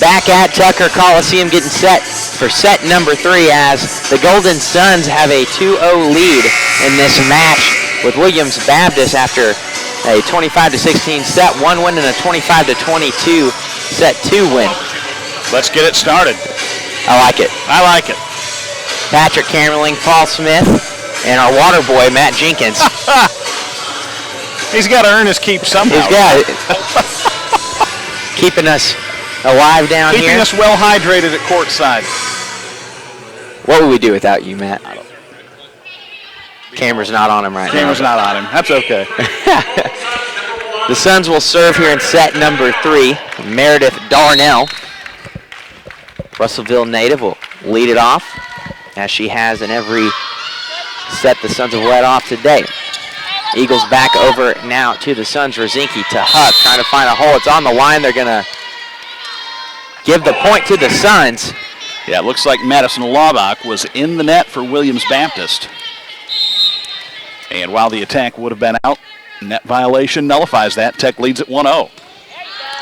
Back at Tucker Coliseum getting set for set number 3 as the Golden Suns have a 2-0 lead in this match with Williams Baptist after a 25-16 set 1 win and a 25-22 set 2 win. Let's get it started. I like it. I like it. Patrick Camerling, Paul Smith, and our water boy, Matt Jenkins. He's got to earn his keep somehow. He's got it. Keeping us alive down Keeping here. us well hydrated at courtside. What would we do without you, Matt? Camera's not on him right now. Camera's not on him. That's okay. The Suns will serve here in set number 3. Meredith Darnell, Russellville native, will lead it off, as she has in every set the Suns have led off today. Eagles back over now to the Suns. Rosinski to Huck, trying to find a hole. It's on the line. They're going to give the point to the Suns. Yeah, it looks like Madison Laubach was in the net for Williams Baptist. And while the attack would have been out, net violation nullifies that. Tech leads at 1-0.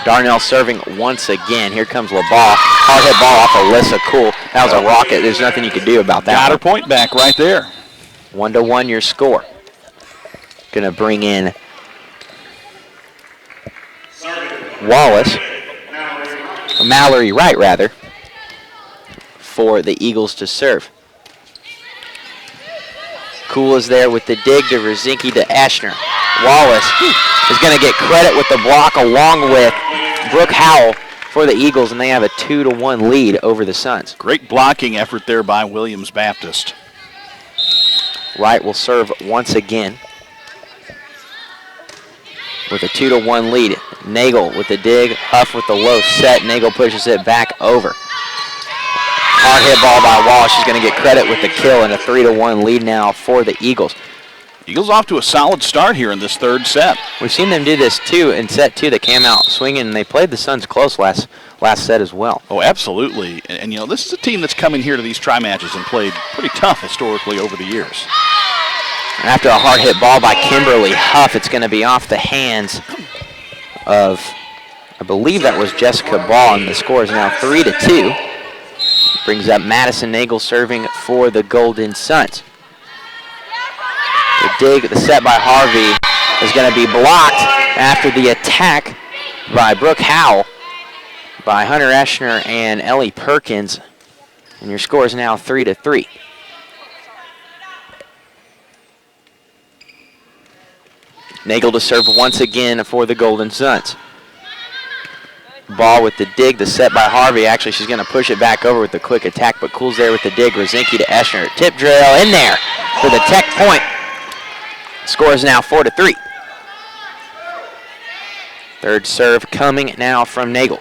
Darnell serving once again. Here comes LaBall. Hard hit ball off Alyssa Cool. That was a rocket. There's nothing you could do about that. Got her point back right there. 1-1 your score. Going to bring in Wallace, Mallory Wright rather, for the Eagles to serve. Cool is there with the dig to Rosinski to Eschner. Wallace is going to get credit with the block along with Brooke Howell for the Eagles, and they have a 2-1 lead over the Suns. Great blocking effort there by Williams Baptist. Wright will serve once again with a 2-1 lead. Nagel with the dig, Huff with the low set. Nagel pushes it back over. Hard hit ball by Wallace. She's going to get credit with the kill and a 3-1 lead now for the Eagles. Eagles off to a solid start here in this third set. We've seen them do this too in set 2. They came out swinging and they played the Suns close last set as well. Oh, absolutely. And this is a team that's coming here to these tri-matches and played pretty tough historically over the years. And after a hard hit ball by Kimberly Huff, it's going to be off the hands of, I believe that was Jessica Ball, and the score is now 3-2. Brings up Madison Nagel serving for the Golden Suns. The dig, the set by Harvey is going to be blocked after the attack by Brooke Howell by Hunter Eschner and Ellie Perkins. And your score is now 3-3. Nagel to serve once again for the Golden Suns. Ball with the dig, the set by Harvey. Actually, she's going to push it back over with the quick attack, but cools there with the dig. Rosinski to Eschner. Tip drill in there for the Tech point. Score is now 4-3. Third serve coming now from Nagel.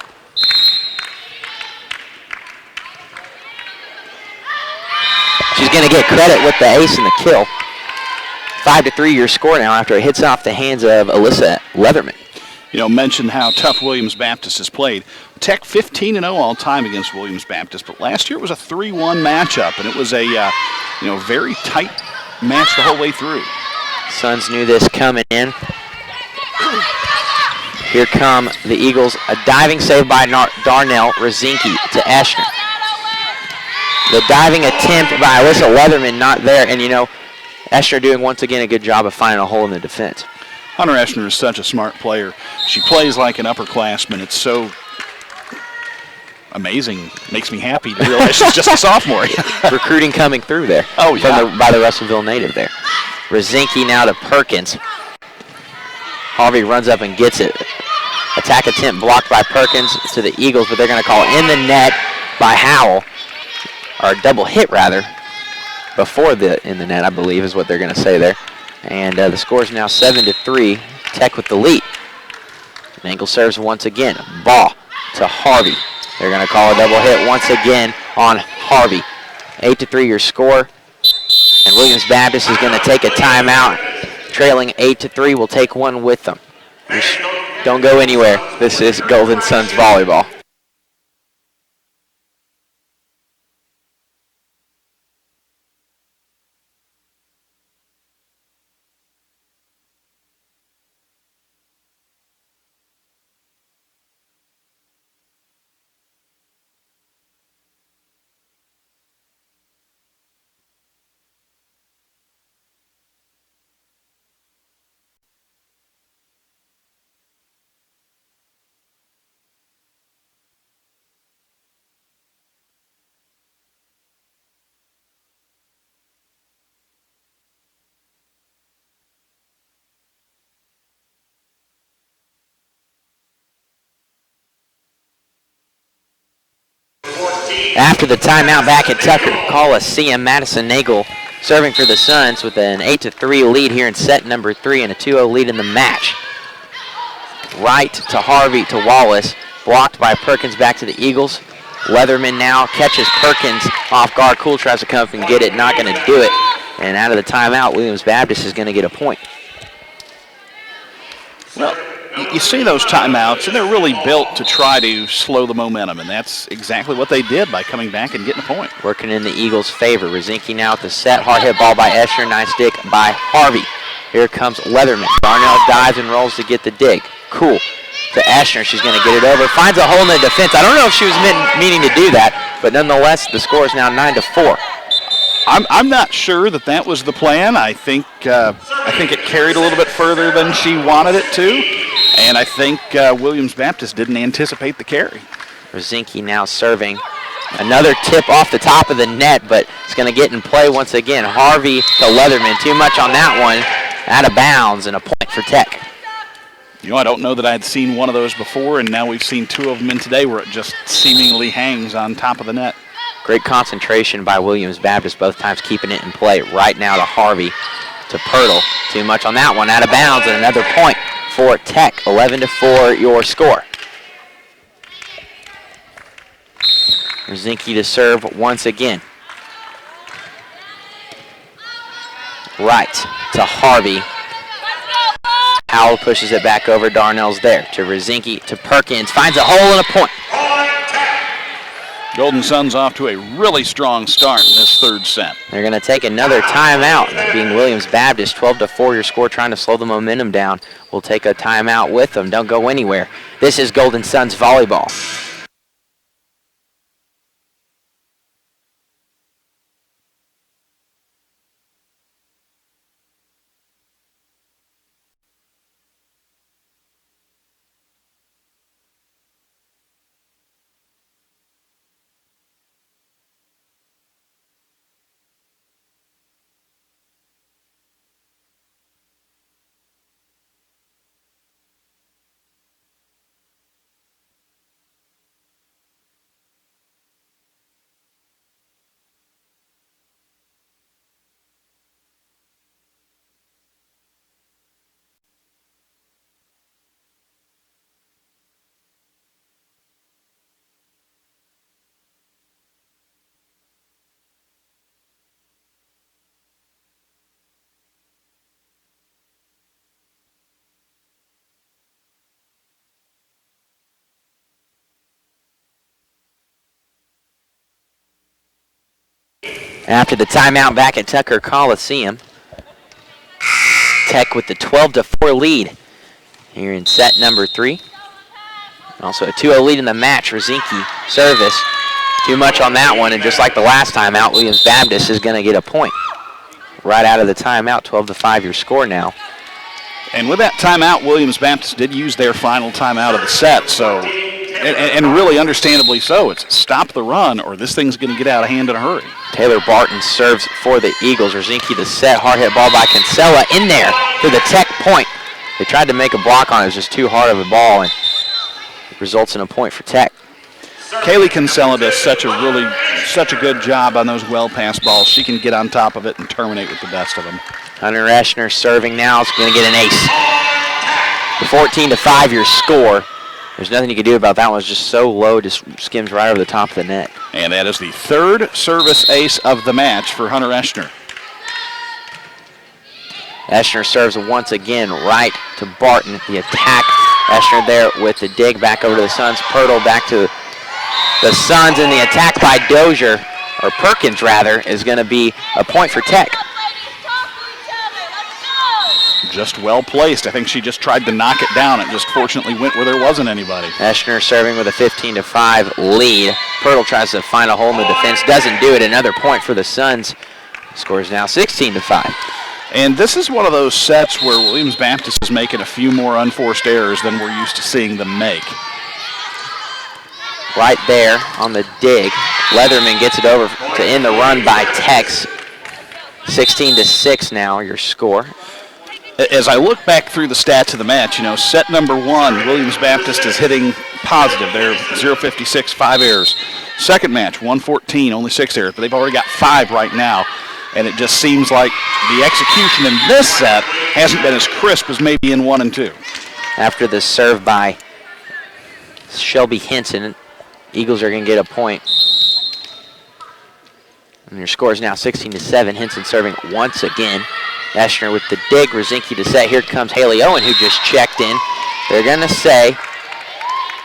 She's going to get credit with the ace and the kill. 5-3 your score now after it hits off the hands of Alyssa Leatherman. Mentioned how tough Williams Baptist has played. Tech 15-0 all time against Williams Baptist, but last year it was a 3-1 matchup, and it was a very tight match the whole way through. Suns knew this coming in. Here come the Eagles. A diving save by Darnell Rosinski to Eschner. The diving attempt by Alyssa Leatherman not there, and Eschner doing once again a good job of finding a hole in the defense. Hunter Eschner is such a smart player. She plays like an upperclassman. It's so amazing. Makes me happy to realize she's just a sophomore. Recruiting coming through there. Oh, yeah. By the Russellville native there. Rosinski now to Perkins. Harvey runs up and gets it. Attack attempt blocked by Perkins to the Eagles, but they're going to call in the net by Howell. Or a double hit, rather. Before the in the net, I believe, is what they're going to say there. And the score is now 7-3. Tech with the lead. Nagel serves once again. Ball to Harvey. They're going to call a double hit once again on Harvey. 8-3 your score. And Williams Baptist is going to take a timeout. Trailing 8-3. Will take one with them. Don't go anywhere. This is Golden Suns volleyball. After the timeout back at Tucker Coliseum, Madison Nagel serving for the Suns with an 8-3 lead here in set number 3 and a 2-0 lead in the match. Right to Harvey to Wallace, blocked by Perkins back to the Eagles. Leatherman now catches Perkins off guard. Cool tries to come up and get it, not going to do it. And out of the timeout, Williams Baptist is going to get a point. Well, you see those timeouts, and they're really built to try to slow the momentum, and that's exactly what they did by coming back and getting a point. Working in the Eagles' favor. Rosinski now at the set. Hard hit ball by Eschner. Nice stick by Harvey. Here comes Leatherman. Darnell dives and rolls to get the dig. Cool. To Eschner. She's going to get it over. Finds a hole in the defense. I don't know if she was meaning to do that, but nonetheless, the score is now 9-4. I'm not sure that was the plan. I think it carried a little bit further than she wanted it to. And I think Williams Baptist didn't anticipate the carry. Rosinski now serving. Another tip off the top of the net, but it's going to get in play once again. Harvey to Leatherman. Too much on that one. Out of bounds and a point for Tech. I don't know that I had seen one of those before, and now we've seen two of them in today where it just seemingly hangs on top of the net. Great concentration by Williams Baptist, both times keeping it in play. Right now to Harvey, to Pirtle. Too much on that one. Out of bounds and another point for Tech. 11-4 your score. Rosinski to serve once again. right to Harvey. Howell pushes it back over. Darnell's there to Rosinski to Perkins. Finds a hole and a point. Golden Suns off to a really strong start in this third set. They're going to take another timeout, being Williams Baptist. 12-4 your score, trying to slow the momentum down. We'll take a timeout with them. Don't go anywhere. This is Golden Suns volleyball. After the timeout back at Tucker Coliseum, Tech with the 12-4 lead here in set number 3. Also a 2-0 lead in the match. Rosinski service. Too much on that one, and just like the last timeout, Williams Baptist is going to get a point right out of the timeout. 12-5 your score now. And with that timeout, Williams Baptist did use their final timeout of the set, so and really understandably so. It's stop the run or this thing's going to get out of hand in a hurry. Taylor Barton serves for the Eagles. Rosinski the set. Hard hit ball by Kinsella in there to the Tech point. They tried to make a block on it. It was just too hard of a ball, and it results in a point for Tech. Kaylee Kinsella does such a good job on those well-passed balls. She can get on top of it and terminate with the best of them. Hunter Eschner serving now. It's going to get an ace. 14-5 your score. There's nothing you can do about that one. It's just so low, just skims right over the top of the net. And that is the third service ace of the match for Hunter Eschner. Eschner serves once again right to Barton. The attack. Eschner there with the dig back over to the Suns. Pirtle back to the Suns, and the attack by Dozier, or Perkins rather, is going to be a point for Tech. Just well placed. I think she just tried to knock it down. It just fortunately went where there wasn't anybody. Eschner serving with a 15-5 lead. Pirtle tries to find a hole in the defense. Doesn't do it. Another point for the Suns. Score is now 16-5. And this is one of those sets where Williams Baptist is making a few more unforced errors than we're used to seeing them make. Right there on the dig. Leatherman gets it over to end the run by Tex. 16-6 now your score. As I look back through the stats of the match, set number 1, Williams Baptist is hitting positive. They're 0-56, 5 errors. Second match, 114, only 6 errors, but they've already got 5 right now. And it just seems like the execution in this set hasn't been as crisp as maybe in 1 and 2. After the serve by Shelby Henson, Eagles are going to get a point. And your score is now 16-7. Henson serving once again. Eschner with the dig. Rosinski to set. Here comes Haley Owen, who just checked in. They're going to say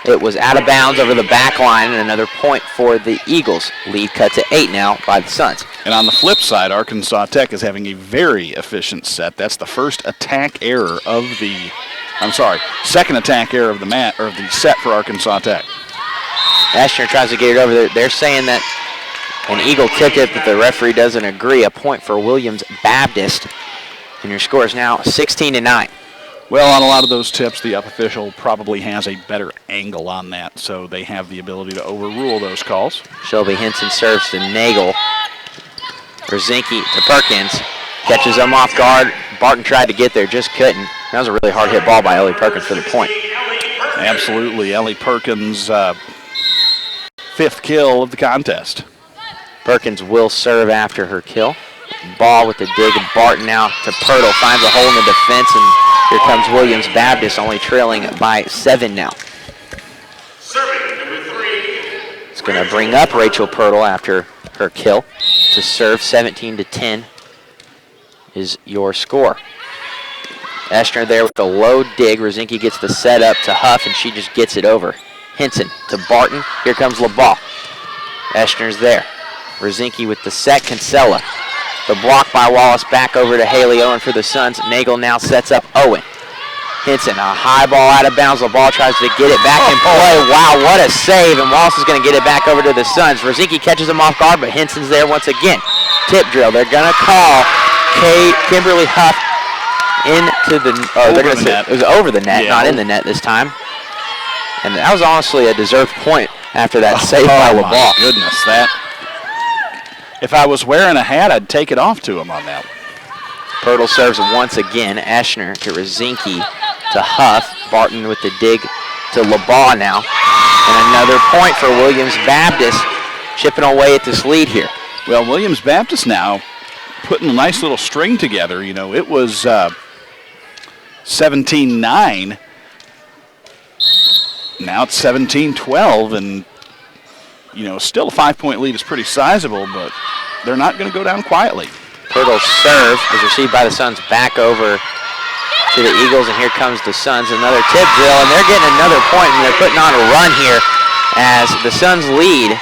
it was out of bounds over the back line, and another point for the Eagles. Lead cut to 8 now by the Suns. And on the flip side, Arkansas Tech is having a very efficient set. That's the first attack error of the, second attack error of the set for Arkansas Tech. Eschner tries to get it over there. They're saying that an Eagle tipped it, but the referee doesn't agree. A point for Williams Baptist. And your score is now 16-9. Well, on a lot of those tips, the up official probably has a better angle on that, so they have the ability to overrule those calls. Shelby Henson serves to Nagel. Rosinski to Perkins. Catches them off guard. Barton tried to get there, just couldn't. That was a really hard hit ball by Ellie Perkins for the point. Absolutely. Ellie Perkins' 5th kill of the contest. Perkins will serve after her kill. Ball with the dig, and Barton now to Pirtle. Finds a hole in the defense, and here comes Williams Baptist, only trailing by 7 now. Serving number 3. It's going to bring up Rachel Pirtle after her kill to serve 17-10 is your score. Eschner there with a low dig. Rosinski gets the set up to Huff, and she just gets it over. Hinson to Barton. Here comes LeBeau. Eschner's there. Rosinski with the set. Kinsella. The block by Wallace back over to Haley Owen for the Suns. Nagel now sets up Owen. Hinson, a high ball out of bounds. LeBeau tries to get it back in play. Wow, what a save. And Wallace is going to get it back over to the Suns. Rosinski catches him off guard, but Hinson's there once again. Tip drill. They're going to call Kimberly Huff into the, it was over the net, not in the net this time. And that was honestly a deserved point after that save by LeBeau. My goodness, that. If I was wearing a hat, I'd take it off to him on that. Pirtle serves once again. Eschner to Rosinski to Huff. Barton with the dig to LeBeau now. And another point for Williams Baptist, chipping away at this lead here. Well, Williams Baptist now putting a nice little string together. You know, it was 17-9. Now it's 17-12, and, you know, still a 5-point lead is pretty sizable, but they're not going to go down quietly. Pirtle's serve is received by the Suns back over to the Eagles, and here comes the Suns. Another tip drill, and they're getting another point, and they're putting on a run here as the Suns lead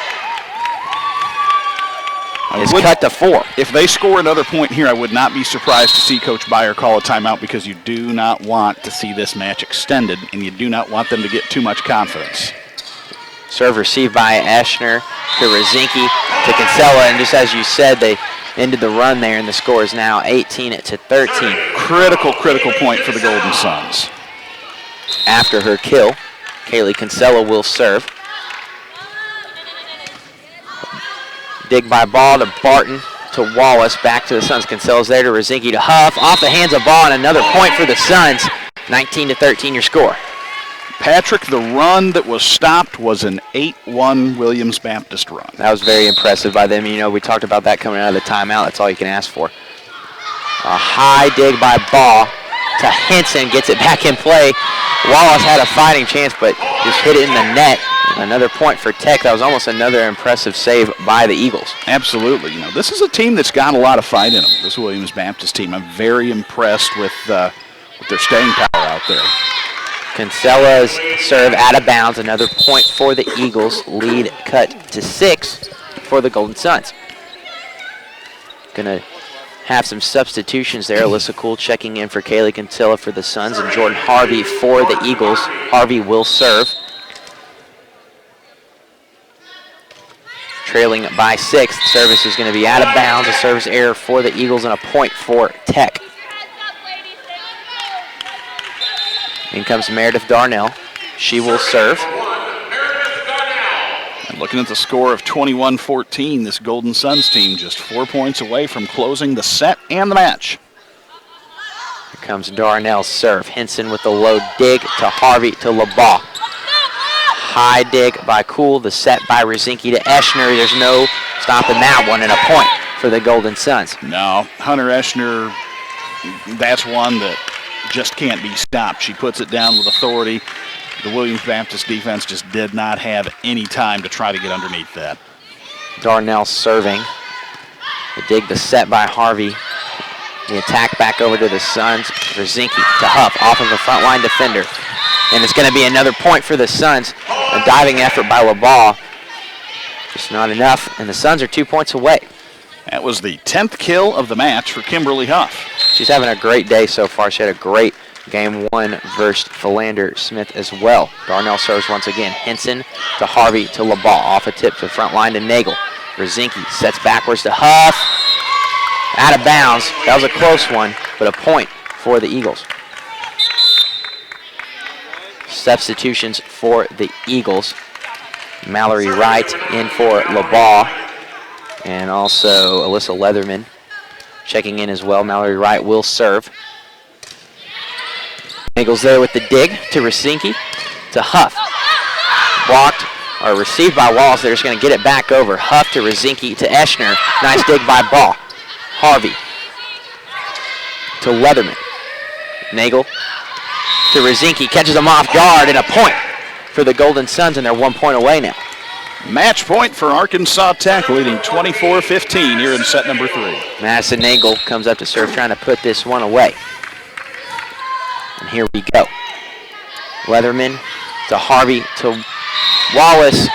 is cut to 4. If they score another point here, I would not be surprised to see Coach Byer call a timeout, because you do not want to see this match extended, and you do not want them to get too much confidence. Serve received by Eschner to Rosinski to Kinsella, and just as you said, they ended the run there, and the score is now 18-13. Critical point for the Golden Suns. After her kill, Kaylee Kinsella will serve. Dig by Ball to Barton to Wallace, back to the Suns. Kinsella's there to Rosinski to Huff, off the hands of Ball, and another point for the Suns. 19-13 your score. Patrick, the run that was stopped was an 8-1 Williams Baptist run. That was very impressive by them. You know, we talked about that coming out of the timeout. That's all you can ask for. A high dig by Ball to Hinson, gets it back in play. Wallace had a fighting chance, but just hit it in the net. Another point for Tech. That was almost another impressive save by the Eagles. Absolutely. You know, this is a team that's got a lot of fight in them, this Williams Baptist team. I'm very impressed with their staying power out there. Kinsella's serve out of bounds. Another point for the Eagles. Lead cut to 6 for the Golden Suns. Gonna have some substitutions there. Alyssa Cool checking in for Kaylee Kinsella for the Suns, and Jordan Harvey for the Eagles. Harvey will serve. Trailing by 6. The service is going to be out of bounds. A service error for the Eagles and a point for Tech. In comes Meredith Darnell. She will serve. And looking at the score of 21-14, this Golden Suns team just 4 points away from closing the set and the match. Here comes Darnell's serve. Hinson with the low dig to Harvey to LeBeau. High dig by Cool, the set by Rosinski to Eschner. There's no stopping that one, and a point for the Golden Suns. No, Hunter Eschner, that's one that just can't be stopped. She puts it down with authority. The Williams Baptist defense just did not have any time to try to get underneath that. Darnell serving. The dig, the set by Harvey. The attack back over to the Suns. Rosinski to Huff, off of the front line defender. And it's going to be another point for the Suns. A diving effort by LeBeau. Just not enough, and the Suns are 2 points away. That was the 10th kill of the match for Kimberly Huff. She's having a great day so far. She had a great game 1 versus Philander Smith as well. Darnell serves once again. Hinson to Harvey to LeBeau. Off a tip to the front line to Nagel. Rosinski sets backwards to Huff. Out of bounds. That was a close one, but a point for the Eagles. Substitutions for the Eagles. Mallory Wright in for LeBeau. And also Alyssa Leatherman checking in as well. Mallory Wright will serve. Eagles there with the dig to Rosinski to Huff. Blocked or received by Wallace. They're just going to get it back over. Huff to Rosinski to Eschner. Nice dig by Ball. Harvey to Leatherman. Nagel to Rosinski. Catches him off guard, and a point for the Golden Suns, and they're 1 point away now. Match point for Arkansas Tech, leading 24-15 here in set number 3. Madison Nagel comes up to serve, trying to put this one away. And here we go. Leatherman to Harvey to Wallace.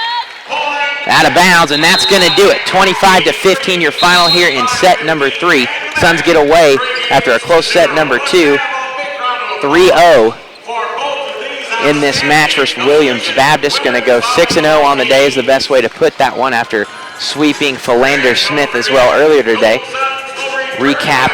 Out of bounds, and that's going to do it. 25-15, your final here in set number 3. Suns get away after a close set number 2. 3-0 in this match versus Williams Baptist. Going to go 6-0 on the day is the best way to put that one after sweeping Philander Smith as well earlier today. Recap,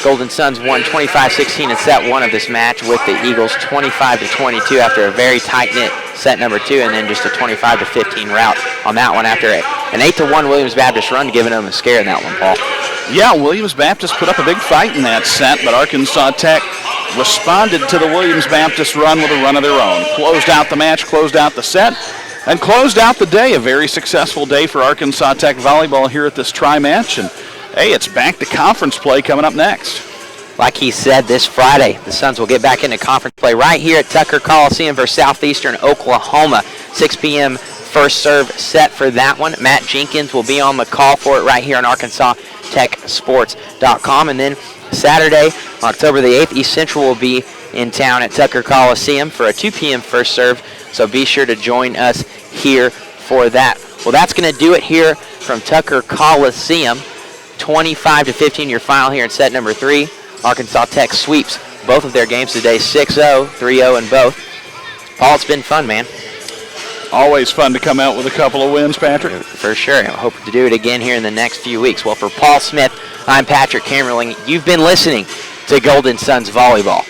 Golden Suns won 25-16 in set 1 of this match with the Eagles 25-22 after a very tight-knit set number 2, and then just a 25-15 rout on that one after an 8-1 Williams Baptist run, giving them a scare in that one, Paul. Yeah, Williams Baptist put up a big fight in that set, but Arkansas Tech responded to the Williams Baptist run with a run of their own. Closed out the match, closed out the set, and closed out the day. A very successful day for Arkansas Tech volleyball here at this tri-match. And hey, it's back to conference play coming up next. Like he said, this Friday, the Suns will get back into conference play right here at Tucker Coliseum for Southeastern Oklahoma. 6 p.m. first serve set for that one. Matt Jenkins will be on the call for it right here on ArkansasTechSports.com. And then Saturday, October the 8th, East Central will be in town at Tucker Coliseum for a 2 p.m. first serve. So be sure to join us here for that. Well, that's going to do it here from Tucker Coliseum. 25-15, your final here in set number 3. Arkansas Tech sweeps both of their games today, 6-0, 3-0 in both. Paul, it's been fun, man. Always fun to come out with a couple of wins, Patrick. For sure. I hope to do it again here in the next few weeks. Well, for Paul Smith, I'm Patrick Camerling. You've been listening to Golden Suns Volleyball.